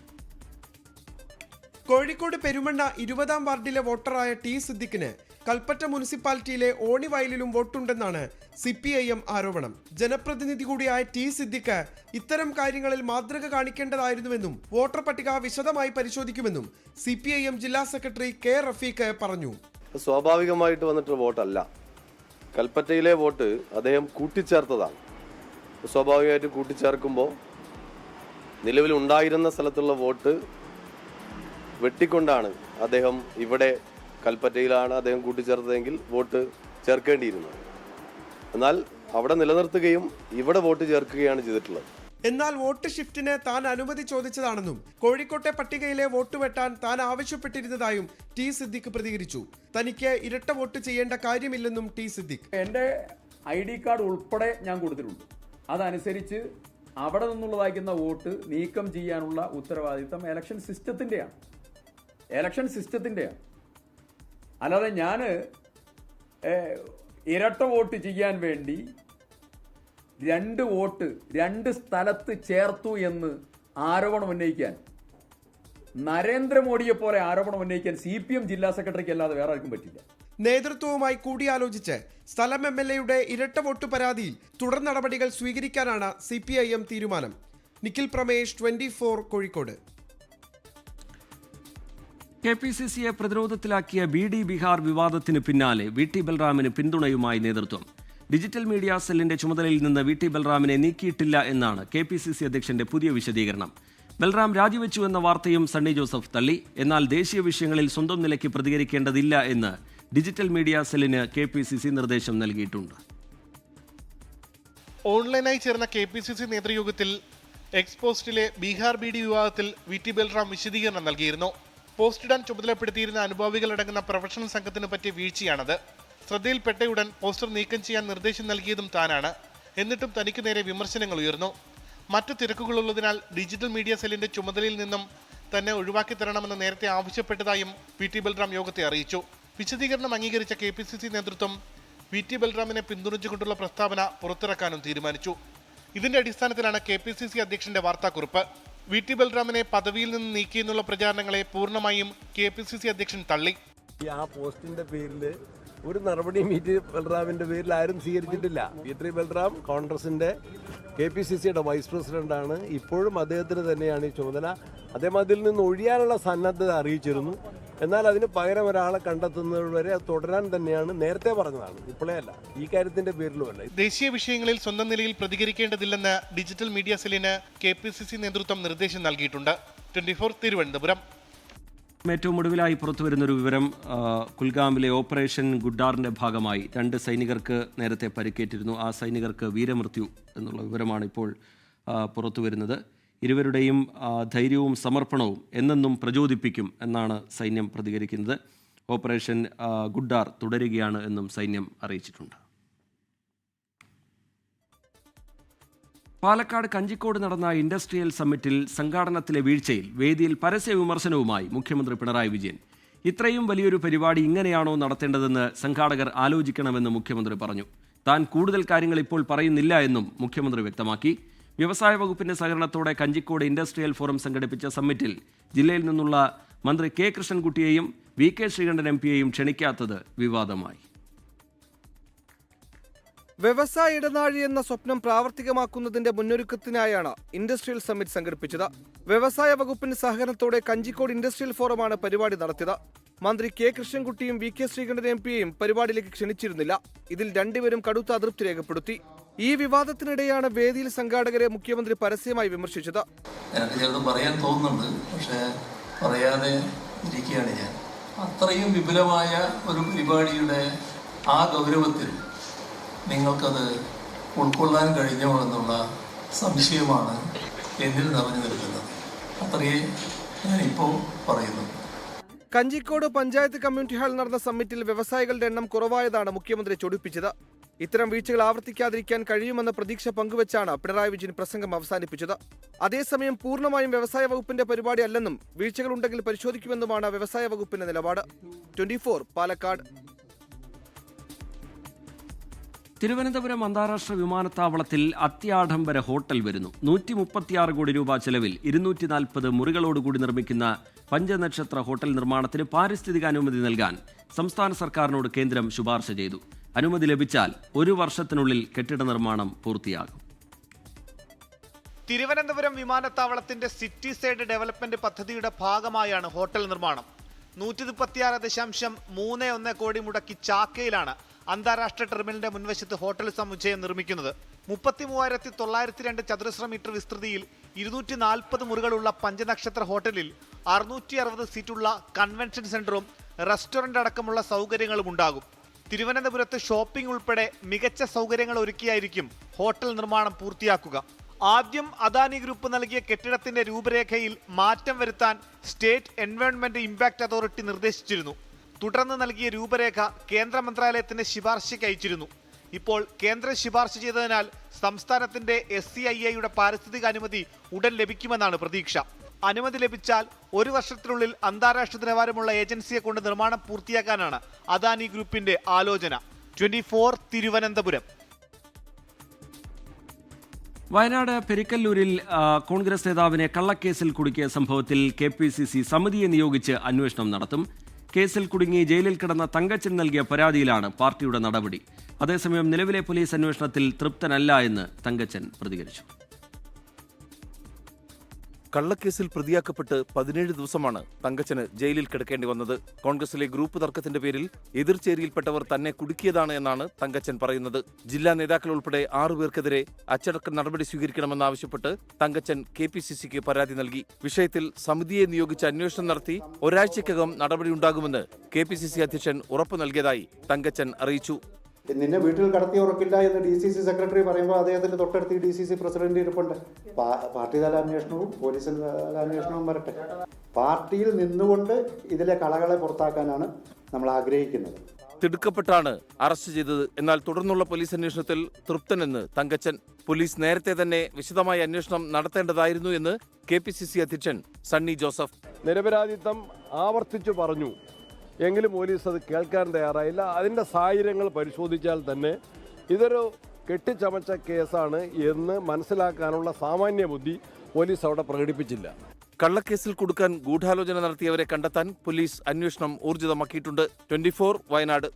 കോഴിക്കോട് പെരുമണ്ണ 20-ാം വാർഡിലെ വോട്ടറായ ടി സിദ്ദീഖിന് കൽപ്പറ്റ മുനിസിപ്പാലിറ്റിയിലെ ഓണിവയലിലും വോട്ടുണ്ടെന്നാണ് CPIM ആരോപണം. ജനപ്രതിനിധി കൂടിയായ ടി സിദ്ദീഖ് ഇത്തരം കാര്യങ്ങളിൽ മാതൃക കാണിക്കേണ്ടതായിരുന്നുവെന്നും വോട്ടർ പട്ടിക വിശദമായി പരിശോധിക്കുമെന്നും CPIM ജില്ലാ സെക്രട്ടറി K. റഫീഖ് പറഞ്ഞു. സ്വാഭാവികമായിട്ട് വന്നിട്ടുള്ള വോട്ടല്ല, കൽപ്പറ്റയിലെ വോട്ട് അദ്ദേഹം കൂട്ടിച്ചേർത്തതാണ്. സ്വാഭാവികമായിട്ട് കൂട്ടിച്ചേർക്കുമ്പോൾ നിലവിലുണ്ടായിരുന്ന സ്ഥലത്തുള്ള വോട്ട് വെട്ടിക്കൊണ്ടാണ് അദ്ദേഹം ഇവിടെ കൽപ്പറ്റയിലാണ് അദ്ദേഹം കൂട്ടിച്ചേർത്തതെങ്കിൽ വോട്ട് ചേർക്കേണ്ടിയിരുന്നത്. എന്നാൽ അവിടെ നിലനിർത്തുകയും ഇവിടെ വോട്ട് ചേർക്കുകയാണ് ചെയ്തിട്ടുള്ളത്. എന്നാൽ വോട്ട് ഷിഫ്റ്റിന് താൻ അനുമതി ചോദിച്ചതാണെന്നും കോഴിക്കോട്ടെ പട്ടികയിലെ വോട്ട് വെട്ടാൻ താൻ ആവശ്യപ്പെട്ടിരുന്നതായും ടി സിദ്ദീഖ് പ്രതികരിച്ചു. തനിക്ക് ഇരട്ട വോട്ട് ചെയ്യേണ്ട കാര്യമില്ലെന്നും ടി സിദ്ദീഖ്. എൻ്റെ ID കാർഡ് ഉൾപ്പെടെ ഞാൻ കൊടുത്തിട്ടുണ്ട്. അതനുസരിച്ച് അവിടെ നിന്നുള്ളതായിരിക്കുന്ന വോട്ട് നീക്കം ചെയ്യാനുള്ള ഉത്തരവാദിത്തം ഇലക്ഷൻ സിസ്റ്റത്തിൻ്റെയാണ്. അല്ലാതെ ഞാൻ ഇരട്ട വോട്ട് ചെയ്യാൻ വേണ്ടി 2 വോട്ട് 2 സ്ഥലത്ത് ചേർത്തു എന്ന് ആരോപണം ഉന്നയിക്കാൻ, നരേന്ദ്രമോദിയെ പോലെ ആരോപണം ഉന്നയിക്കാൻ CPM ജില്ലാ സെക്രട്ടറിക്ക് അല്ലാതെ വേറെ ആർക്കും പറ്റില്ല. നേതൃത്വവുമായി കൂടിയാലോചിച്ച് സ്ഥലം MLAയുടെ ഇരട്ട വോട്ട് പരാതിയിൽ തുടർ നടപടികൾ സ്വീകരിക്കാനാണ് CPIM തീരുമാനം. നിഖിൽ പ്രമേഷ്, 24 കോഴിക്കോട്. KPCCയെ പ്രതിരോധത്തിലാക്കിയ BD ബിഹാർ വിവാദത്തിന് പിന്നാലെ VT ബൽറാമിന് പിന്തുണയുമായി നേതൃത്വം. ഡിജിറ്റൽ മീഡിയ സെല്ലിന്റെ ചുമതലയിൽ നിന്ന് VT ബൽറാമിനെ നീക്കിയിട്ടില്ല എന്നാണ് KPCC അധ്യക്ഷന്റെ പുതിയ വിശദീകരണം. ബൽറാം രാജിവെച്ചു എന്ന വാർത്തയും സണ്ണി ജോസഫ് തള്ളി. എന്നാൽ ദേശീയ വിഷയങ്ങളിൽ സ്വന്തം നിലയ്ക്ക് പ്രതികരിക്കേണ്ടതില്ല എന്ന് ഡിജിറ്റൽ മീഡിയ സെല്ലിന് KPCC നിർദ്ദേശം നൽകിയിട്ടുണ്ട്. ഓൺലൈനായി ചേർന്ന KPCC നേതൃയോഗത്തിൽ എക്സ്പോസ്റ്റിലെ ബീഹാർ BD വിവാദത്തിൽ VT ബൽറാം വിശദീകരണം നൽകിയിരുന്നു. പോസ്റ്റിടാൻ ചുമതലപ്പെടുത്തിയിരുന്ന അനുഭാവികളടങ്ങുന്ന പ്രൊഫഷണൽ സംഘത്തിന് പറ്റിയ വീഴ്ചയാണത്. ശ്രദ്ധയിൽപ്പെട്ടയുടൻ പോസ്റ്റർ നീക്കം ചെയ്യാൻ നിർദ്ദേശം നൽകിയതും താനാണ്. എന്നിട്ടും തനിക്ക് നേരെ വിമർശനങ്ങൾ ഉയർന്നു. മറ്റു തിരക്കുകളുള്ളതിനാൽ ഡിജിറ്റൽ മീഡിയ സെല്ലിന്റെ ചുമതലയിൽ നിന്നും തന്നെ ഒഴിവാക്കി തരണമെന്ന് നേരത്തെ ആവശ്യപ്പെട്ടതായും VT ബൽറാം യോഗത്തെ അറിയിച്ചു. വിശദീകരണം അംഗീകരിച്ച KPCC നേതൃത്വം VT ബൽറാമിനെ പിന്തുണച്ചുകൊണ്ടുള്ള പ്രസ്താവന പുറത്തിറക്കാനും തീരുമാനിച്ചു. ഇതിന്റെ അടിസ്ഥാനത്തിലാണ് KPCC അധ്യക്ഷന്റെ വാർത്താക്കുറിപ്പ്. VT ബൽറാമിനെ പദവിയിൽ നിന്ന് നീക്കിയെന്നുള്ള പ്രചാരണങ്ങളെ പൂർണ്ണമായും KPCC അധ്യക്ഷൻ തള്ളി. ആ പോസ്റ്റിന്റെ പേരിൽ ഒരു നടപടിയും VT ബൽറാമിന്റെ പേരിൽ ആരും സ്വീകരിച്ചിട്ടില്ല. VT ബൽറാം കോൺഗ്രസിന്റെ KPCCയുടെ വൈസ് പ്രസിഡന്റാണ്. ഇപ്പോഴും അദ്ദേഹത്തിന് തന്നെയാണ് ഈ ചുമതല. അദ്ദേഹം അതിൽ നിന്ന് ഒഴിയാനുള്ള സന്നദ്ധത അറിയിച്ചിരുന്നു. എന്നാൽ അതിന് പകരം ഒരാളെ കണ്ടെത്തുന്നത് വരെ അത് തുടരാൻ തന്നെയാണ് നേരത്തെ പറഞ്ഞതാണ്, ഇപ്പോഴേ അല്ല, ഈ കാര്യത്തിന്റെ പേരിലുമല്ല. ദേശീയ വിഷയങ്ങളിൽ സ്വന്തം നിലയിൽ പ്രതികരിക്കേണ്ടതില്ലെന്ന് ഡിജിറ്റൽ മീഡിയ സെല്ലിന് KPCC നേതൃത്വം നിർദ്ദേശം നൽകിയിട്ടുണ്ട്. 24 തിരുവനന്തപുരം. ഏറ്റവും ഒടുവിലായി പുറത്തുവരുന്നൊരു വിവരം, കുൽഗാമിലെ ഓപ്പറേഷൻ ഗുഡ്ഡാറിന്റെ ഭാഗമായി 2 സൈനികർക്ക് നേരത്തെ പരിക്കേറ്റിരുന്നു. ആ സൈനികർക്ക് വീരമൃത്യു എന്നുള്ള വിവരമാണ് ഇപ്പോൾ പുറത്തുവരുന്നത്. ഇരുവരുടെയും ധൈര്യവും സമർപ്പണവും എന്നെന്നും പ്രചോദിപ്പിക്കും എന്നാണ് സൈന്യം പ്രതികരിക്കുന്നത്. ഓപ്പറേഷൻ ഗുഡ്ഡാർ തുടരുകയാണ് എന്നും സൈന്യം അറിയിച്ചിട്ടുണ്ട്. പാലക്കാട് കഞ്ചിക്കോട് നടന്ന ഇൻഡസ്ട്രിയൽ സമ്മിറ്റിൽ സംഘാടനത്തിലെ വീഴ്ചയിൽ വേദിയിൽ പരസ്യ വിമർശനവുമായി മുഖ്യമന്ത്രി പിണറായി വിജയൻ. ഇത്രയും വലിയൊരു പരിപാടി ഇങ്ങനെയാണോ നടത്തേണ്ടതെന്ന് സംഘാടകർ ആലോചിക്കണമെന്ന് മുഖ്യമന്ത്രി പറഞ്ഞു. താൻ കൂടുതൽ കാര്യങ്ങൾ ഇപ്പോൾ പറയുന്നില്ല എന്നും മുഖ്യമന്ത്രി വ്യക്തമാക്കി. വ്യവസായ വകുപ്പിന്റെ സഹകരണത്തോടെ കഞ്ചിക്കോട് ഇൻഡസ്ട്രിയൽ ഫോറം സംഘടിപ്പിച്ച സമ്മിറ്റിൽ ജില്ലയിൽ നിന്നുള്ള മന്ത്രി K. കൃഷ്ണൻകുട്ടിയെയും VK ശ്രീകണ്ഠൻ MPയെയും ക്ഷണിക്കാത്തത് വിവാദമായി. വ്യവസായ ഇടനാഴി എന്ന സ്വപ്നം പ്രാവർത്തികമാക്കുന്നതിന്റെ മുന്നൊരുക്കത്തിനായാണ് ഇൻഡസ്ട്രിയൽ സമ്മിറ്റ് സംഘടിപ്പിച്ചത്. വ്യവസായ വകുപ്പിന്റെ സഹകരണത്തോടെ കഞ്ചിക്കോട് ഇൻഡസ്ട്രിയൽ ഫോറമാണ് പരിപാടി നടത്തിയത്. മന്ത്രി K. കൃഷ്ണൻകുട്ടിയും VK ശ്രീകണ്ഠൻ MPയെയും പരിപാടിയിലേക്ക് ക്ഷണിച്ചിരുന്നില്ല. ഇതിൽ രണ്ടുപേരും കടുത്ത അതൃപ്തി രേഖപ്പെടുത്തി. ഈ വിവാദത്തിനിടെയാണ് വേദിയിൽ സംഘാടകരെ മുഖ്യമന്ത്രി പരസ്യമായി വിമർശിച്ചത്. എനിക്ക് ചിലത് പറയാൻ തോന്നുന്നുണ്ട്, പക്ഷേ പറയാതെ ഇരിക്കുകയാണ് ഞാൻ. അത്രയും വിപുലമായ ഒരു പരിപാടിയുടെ ആ ഗൗരവത്തിൽ നിങ്ങൾക്കത് ഉൾക്കൊള്ളാൻ കഴിഞ്ഞോ എന്നുള്ള സംശയമാണ് എന്നിൽ നിറഞ്ഞു നിൽക്കുന്നത്. അത്രയേ ഞാനിപ്പോൾ പറയുന്നു. കഞ്ചിക്കോട് പഞ്ചായത്ത് കമ്മ്യൂണിറ്റി ഹാൾ നടന്ന സമ്മിറ്റിൽ വ്യവസായികളുടെ എണ്ണം കുറവായതാണ് മുഖ്യമന്ത്രി ചൊടിപ്പിച്ചത്. ഇത്തരം വീഴ്ചകൾ ആവർത്തിക്കാതിരിക്കാൻ കഴിയുമെന്ന പ്രതീക്ഷ പങ്കുവച്ചാണ് പിണറായി വിജയൻ പ്രസംഗം അവസാനിപ്പിച്ചത്. അതേസമയം പൂർണ്ണമായും വ്യവസായ വകുപ്പിന്റെ പരിപാടി അല്ലെന്നും വീഴ്ചകളുണ്ടെങ്കിൽ പരിശോധിക്കുമെന്നുമാണ് വ്യവസായ വകുപ്പിന്റെ നിലപാട്. 24 പാലക്കാട്. തിരുവനന്തപുരം അന്താരാഷ്ട്ര വിമാനത്താവളത്തിൽ അത്യാഡംബര ഹോട്ടൽ വരുന്നു. 136 കോടി രൂപ ചെലവിൽ 240 മുറികളോടുകൂടി നിർമ്മിക്കുന്ന പഞ്ചനക്ഷത്ര ഹോട്ടൽ നിർമ്മാണത്തിന് പാരിസ്ഥിതിക അനുമതി നൽകാൻ സംസ്ഥാന സർക്കാരിനോട് കേന്ദ്രം ശുപാർശ ചെയ്തു. അനുമതി ലഭിച്ചാൽ 1 വർഷത്തിനുള്ളിൽ കെട്ടിട നിർമ്മാണം പൂർത്തിയാകും. തിരുവനന്തപുരം വിമാനത്താവളത്തിന്റെ സിറ്റി സൈഡ് ഡെവലപ്മെന്റ് പദ്ധതിയുടെ ഭാഗമായാണ് ഹോട്ടൽ നിർമ്മാണം. 136.31 കോടി മുടക്കി ചാക്കയിലാണ് അന്താരാഷ്ട്ര ടെർമിനലിന്റെ മുൻവശത്ത് ഹോട്ടൽ സമുച്ചയം നിർമ്മിക്കുന്നത്. 33,902 ചതുരശ്ര മീറ്റർ വിസ്തൃതിയിൽ 240 മുറികളുള്ള പഞ്ചനക്ഷത്ര ഹോട്ടലിൽ 660 സീറ്റുള്ള കൺവെൻഷൻ സെന്ററും റെസ്റ്റോറന്റ് അടക്കമുള്ള സൗകര്യങ്ങളും ഉണ്ടാകും. തിരുവനന്തപുരത്ത് ഷോപ്പിംഗ് ഉൾപ്പെടെ മികച്ച സൗകര്യങ്ങൾ ഒരുക്കിയായിരിക്കും ഹോട്ടൽ നിർമ്മാണം പൂർത്തിയാക്കുക. ആദ്യം അദാനി ഗ്രൂപ്പ് നൽകിയ കെട്ടിടത്തിന്റെ രൂപരേഖയിൽ മാറ്റം വരുത്താൻ സ്റ്റേറ്റ് എൻവയോൺമെന്റ് ഇമ്പാക്ട് അതോറിറ്റി നിർദ്ദേശിച്ചിരുന്നു. തുടർന്ന് നൽകിയ രൂപരേഖ കേന്ദ്ര മന്ത്രാലയത്തിന്റെ ശുപാർശയ്ക്ക് അയച്ചിരുന്നു. ഇപ്പോൾ കേന്ദ്രം ശുപാർശ ചെയ്തതിനാൽ സംസ്ഥാനത്തിന്റെ SCIAയുടെ പാരിസ്ഥിതിക അനുമതി ഉടൻ ലഭിക്കുമെന്നാണ് പ്രതീക്ഷ. അനുമതി ലഭിച്ചാൽ 1 വർഷത്തിനുള്ളിൽ അന്താരാഷ്ട്ര നിലവാരമുള്ള ഏജൻസിയെ കൊണ്ട് നിർമ്മാണം പൂർത്തിയാക്കാനാണ് അദാനി ഗ്രൂപ്പിന്റെ ആലോചന. 24 തിരുവനന്തപുരം. വയനാട് പെരിക്കല്ലൂരിൽ കോൺഗ്രസ് നേതാവിനെ കള്ളക്കേസിൽ കുടുക്കിയ സംഭവത്തിൽ KPCC സമിതിയെ നിയോഗിച്ച് അന്വേഷണം നടത്തും. കേസിൽ കുടുങ്ങി ജയിലിൽ കിടന്ന തങ്കച്ചൻ നൽകിയ പരാതിയിലാണ് പാർട്ടിയുടെ നടപടി. അതേസമയം നിലവിലെ പോലീസ് അന്വേഷണത്തിൽ തൃപ്തനല്ല എന്ന് തങ്കച്ചൻ പ്രതികരിച്ചു. കള്ളക്കേസിൽ പ്രതിയാക്കപ്പെട്ട് 17 ദിവസമാണ് തങ്കച്ചന് ജയിലിൽ കിടക്കേണ്ടി വന്നത്. കോൺഗ്രസിലെ ഗ്രൂപ്പ് തർക്കത്തിന്റെ പേരിൽ എതിർചേരിയിൽപ്പെട്ടവർ തന്നെ കുടുക്കിയതാണ് എന്നാണ് തങ്കച്ചൻ പറയുന്നത്. ജില്ലാ നേതാക്കൾ ഉൾപ്പെടെ 6 പേർക്കെതിരെ അച്ചടക്ക നടപടി സ്വീകരിക്കണമെന്നാവശ്യപ്പെട്ട് തങ്കച്ചൻ KPCCക്ക് പരാതി നൽകി. വിഷയത്തിൽ സമിതിയെ നിയോഗിച്ച് അന്വേഷണം നടത്തി ഒരാഴ്ചയ്ക്കകം നടപടിയുണ്ടാകുമെന്ന് KPCC അധ്യക്ഷൻ ഉറപ്പു നൽകിയതായി തങ്കച്ചൻ അറിയിച്ചു. നിന്നെ വീട്ടിൽ കടത്തി ഉറക്കില്ല എന്ന് DCC സെക്രട്ടറി പറയുമ്പോൾ അദ്ദേഹത്തിന്റെ തൊട്ടടുത്ത് DCC പ്രസിഡന്റ് ഇരിപ്പുണ്ട്. പാർട്ടി തല അന്വേഷണവും പോലീസ് തല അന്വേഷണവും വരട്ടെ. പാർട്ടിയിൽ നിന്നുകൊണ്ട് ഇതിലെ കളകളെ പുറത്താക്കാനാണ് നമ്മൾ ആഗ്രഹിക്കുന്നത്. തിടുക്കപ്പെട്ടാണ് അറസ്റ്റ് ചെയ്തത്. എന്നാൽ തുടർന്നുള്ള പോലീസ് അന്വേഷണത്തിൽ തൃപ്തനെന്ന് തങ്കച്ചൻ. പോലീസ് നേരത്തെ തന്നെ വിശദമായ അന്വേഷണം നടത്തേണ്ടതായിരുന്നു എന്ന് KPCC അധ്യക്ഷൻ സണ്ണി ജോസഫ്. നിരപരാധിത്വം ആവർത്തിച്ചു പറഞ്ഞു എങ്കിലും പോലീസ് അത് കേൾക്കാൻ തയ്യാറായില്ല. അതിൻ്റെ സാഹചര്യങ്ങൾ പരിശോധിച്ചാൽ തന്നെ ഇതൊരു കെട്ടിച്ചമച്ച കേസാണ് എന്ന് മനസ്സിലാക്കാനുള്ള സാമാന്യ ബുദ്ധി പോലീസ് അവിടെ പ്രകടിപ്പിച്ചില്ല. കള്ളക്കേസിൽ കൊടുക്കാൻ ഗൂഢാലോചന നടത്തിയവരെ കണ്ടെത്താൻ പോലീസ് അന്വേഷണം ഊർജിതമാക്കിയിട്ടുണ്ട്. 24 വയനാട്.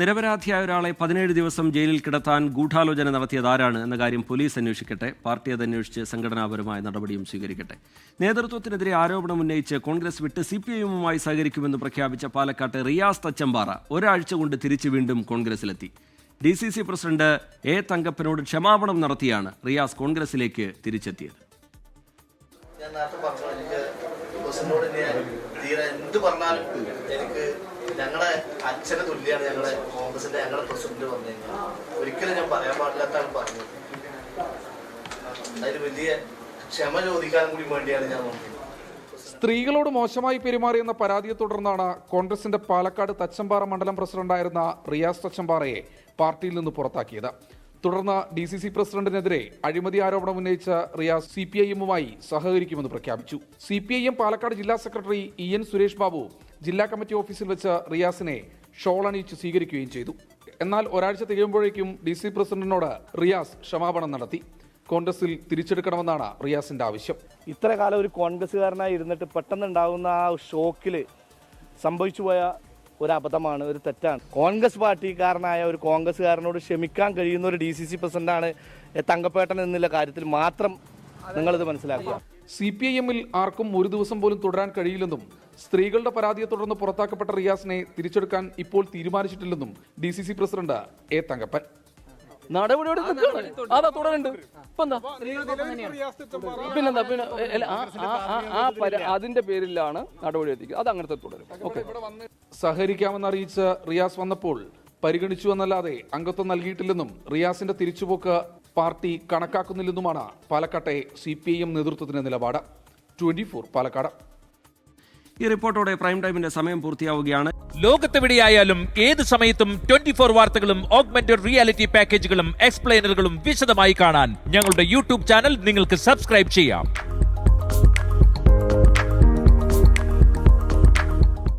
നിരപരാധിയായ ഒരാളെ 17 ദിവസം ജയിലിൽ കിടത്താൻ ഗൂഢാലോചന നടത്തിയതാരാണ് എന്ന കാര്യം പോലീസ് അന്വേഷിക്കട്ടെ. പാർട്ടി അതന്വേഷിച്ച് സംഘടനാപരമായ നടപടിയും സ്വീകരിക്കട്ടെ. നേതൃത്വത്തിനെതിരെ ആരോപണം ഉന്നയിച്ച് കോൺഗ്രസ് വിട്ട് CPIയുമായി സഹകരിക്കുമെന്ന് പ്രഖ്യാപിച്ച പാലക്കാട്ട് റിയാസ് തച്ചമ്പാറ ഒരാഴ്ച കൊണ്ട് തിരിച്ച് വീണ്ടും കോൺഗ്രസിലെത്തി. DCC പ്രസിഡന്റ് A തങ്കപ്പനോട് ക്ഷമാപണം നടത്തിയാണ് റിയാസ് കോൺഗ്രസിലേക്ക് തിരിച്ചെത്തിയത്. ഞാൻ നേരത്തെ പറഞ്ഞു, എനിക്ക് എന്ത് പറഞ്ഞാലും എനിക്ക് ഞങ്ങളുടെ അച്ഛനെ തുല്യാണ് ഞങ്ങളുടെ കോൺഗ്രസിന്റെ ഞങ്ങളുടെ പ്രസിഡന്റ് പറഞ്ഞു കഴിഞ്ഞാൽ ഒരിക്കലും ഞാൻ പറയാൻ പാടില്ലാത്താണ് പറഞ്ഞത്. അതിന് വലിയ ക്ഷമ ചോദിക്കാനും കൂടി വേണ്ടിയാണ് ഞാൻ നോക്കിയത്. സ്ത്രീകളോട് മോശമായി പെരുമാറിയെന്ന പരാതിയെ തുടർന്നാണ് കോൺഗ്രസിന്റെ പാലക്കാട് തച്ചമ്പാറ മണ്ഡലം പ്രസിഡന്റായിരുന്ന റിയാസ് തച്ചമ്പാറയെ പാർട്ടിയിൽ നിന്ന് പുറത്താക്കിയത്. തുടർന്ന് DCC പ്രസിഡന്റിനെതിരെ അഴിമതി ആരോപണം ഉന്നയിച്ച റിയാസ് CPIയുമായി സഹകരിക്കുമെന്ന് പ്രഖ്യാപിച്ചു. CPIM പാലക്കാട് ജില്ലാ സെക്രട്ടറി EN സുരേഷ് ബാബു ജില്ലാ കമ്മിറ്റി ഓഫീസിൽ വെച്ച് റിയാസിനെ ഷോൾ അണിയിച്ച് സ്വീകരിക്കുകയും ചെയ്തു. എന്നാൽ ഒരാഴ്ച തികയുമ്പോഴേക്കും DC പ്രസിഡന്റിനോട് റിയാസ് ക്ഷമാപണം നടത്തി. കോൺഗ്രസിൽ തിരിച്ചെടുക്കണമെന്നാണ് റിയാസിന്റെ ആവശ്യം. ഇത്ര കാലം ഒരു കോൺഗ്രസ്സുകാരനായി ഇരുന്നിട്ട് പെട്ടെന്നുണ്ടാകുന്ന ആ ഷോക്കിൽ സംഭവിച്ചു പോയ ഒരു അബദ്ധമാണ്, ഒരു തെറ്റാണ്. കോൺഗ്രസ് പാർട്ടിക്കാരനായ ഒരു കോൺഗ്രസ്സുകാരനോട് ക്ഷമിക്കാൻ കഴിയുന്ന ഒരു DCC പ്രസിഡന്റാണ് തങ്കപ്പേട്ടൻ എന്നുള്ള കാര്യത്തിൽ മാത്രം നിങ്ങളിത് മനസ്സിലാക്കുക. CPIMൽ ആർക്കും ഒരു ദിവസം പോലും തുടരാൻ കഴിയില്ലെന്നും സ്ത്രീകളുടെ പരാതിയെ തുടർന്ന് പുറത്താക്കപ്പെട്ട റിയാസിനെ തിരിച്ചെടുക്കാൻ ഇപ്പോൾ തീരുമാനിച്ചിട്ടില്ലെന്നും DCC പ്രസിഡന്റ് A തങ്കപ്പൻ. നടപടിയോട് അതാ തുടരുന്നുണ്ട്. പിന്നെന്താ അതിന്റെ പേരിലാണ് നടപടി എത്തിക്കുക. അത് അങ്ങനത്തെ തുടരും. സഹകരിക്കാമെന്ന് അറിയിച്ച് റിയാസ് വന്നപ്പോൾ പരിഗണിച്ചു എന്നല്ലാതെ അംഗത്വം നൽകിയിട്ടില്ലെന്നും റിയാസിന്റെ തിരിച്ചുപോക്ക് പാർട്ടി കണക്കാക്കുന്നില്ലെന്നുമാണ് പാലക്കാട്ടെ CPIM നേതൃത്വത്തിന്റെ നിലപാട്. 24 പാലക്കാട്. ഈ റിപ്പോർട്ടോടെ പ്രൈം ടൈമിന്റെ സമയം പൂർത്തിയാവുകയാണ്. ലോകത്തെവിടെയായാലും ഏത് സമയത്തും 24 വാർത്തകളും ഓഗ്മെന്റഡ് റിയാലിറ്റി പാക്കേജുകളും എക്സ്പ്ലെയിനറുകളും വിശദമായി കാണാൻ ഞങ്ങളുടെ യൂട്യൂബ് ചാനൽ നിങ്ങൾക്ക് സബ്സ്ക്രൈബ് ചെയ്യാം.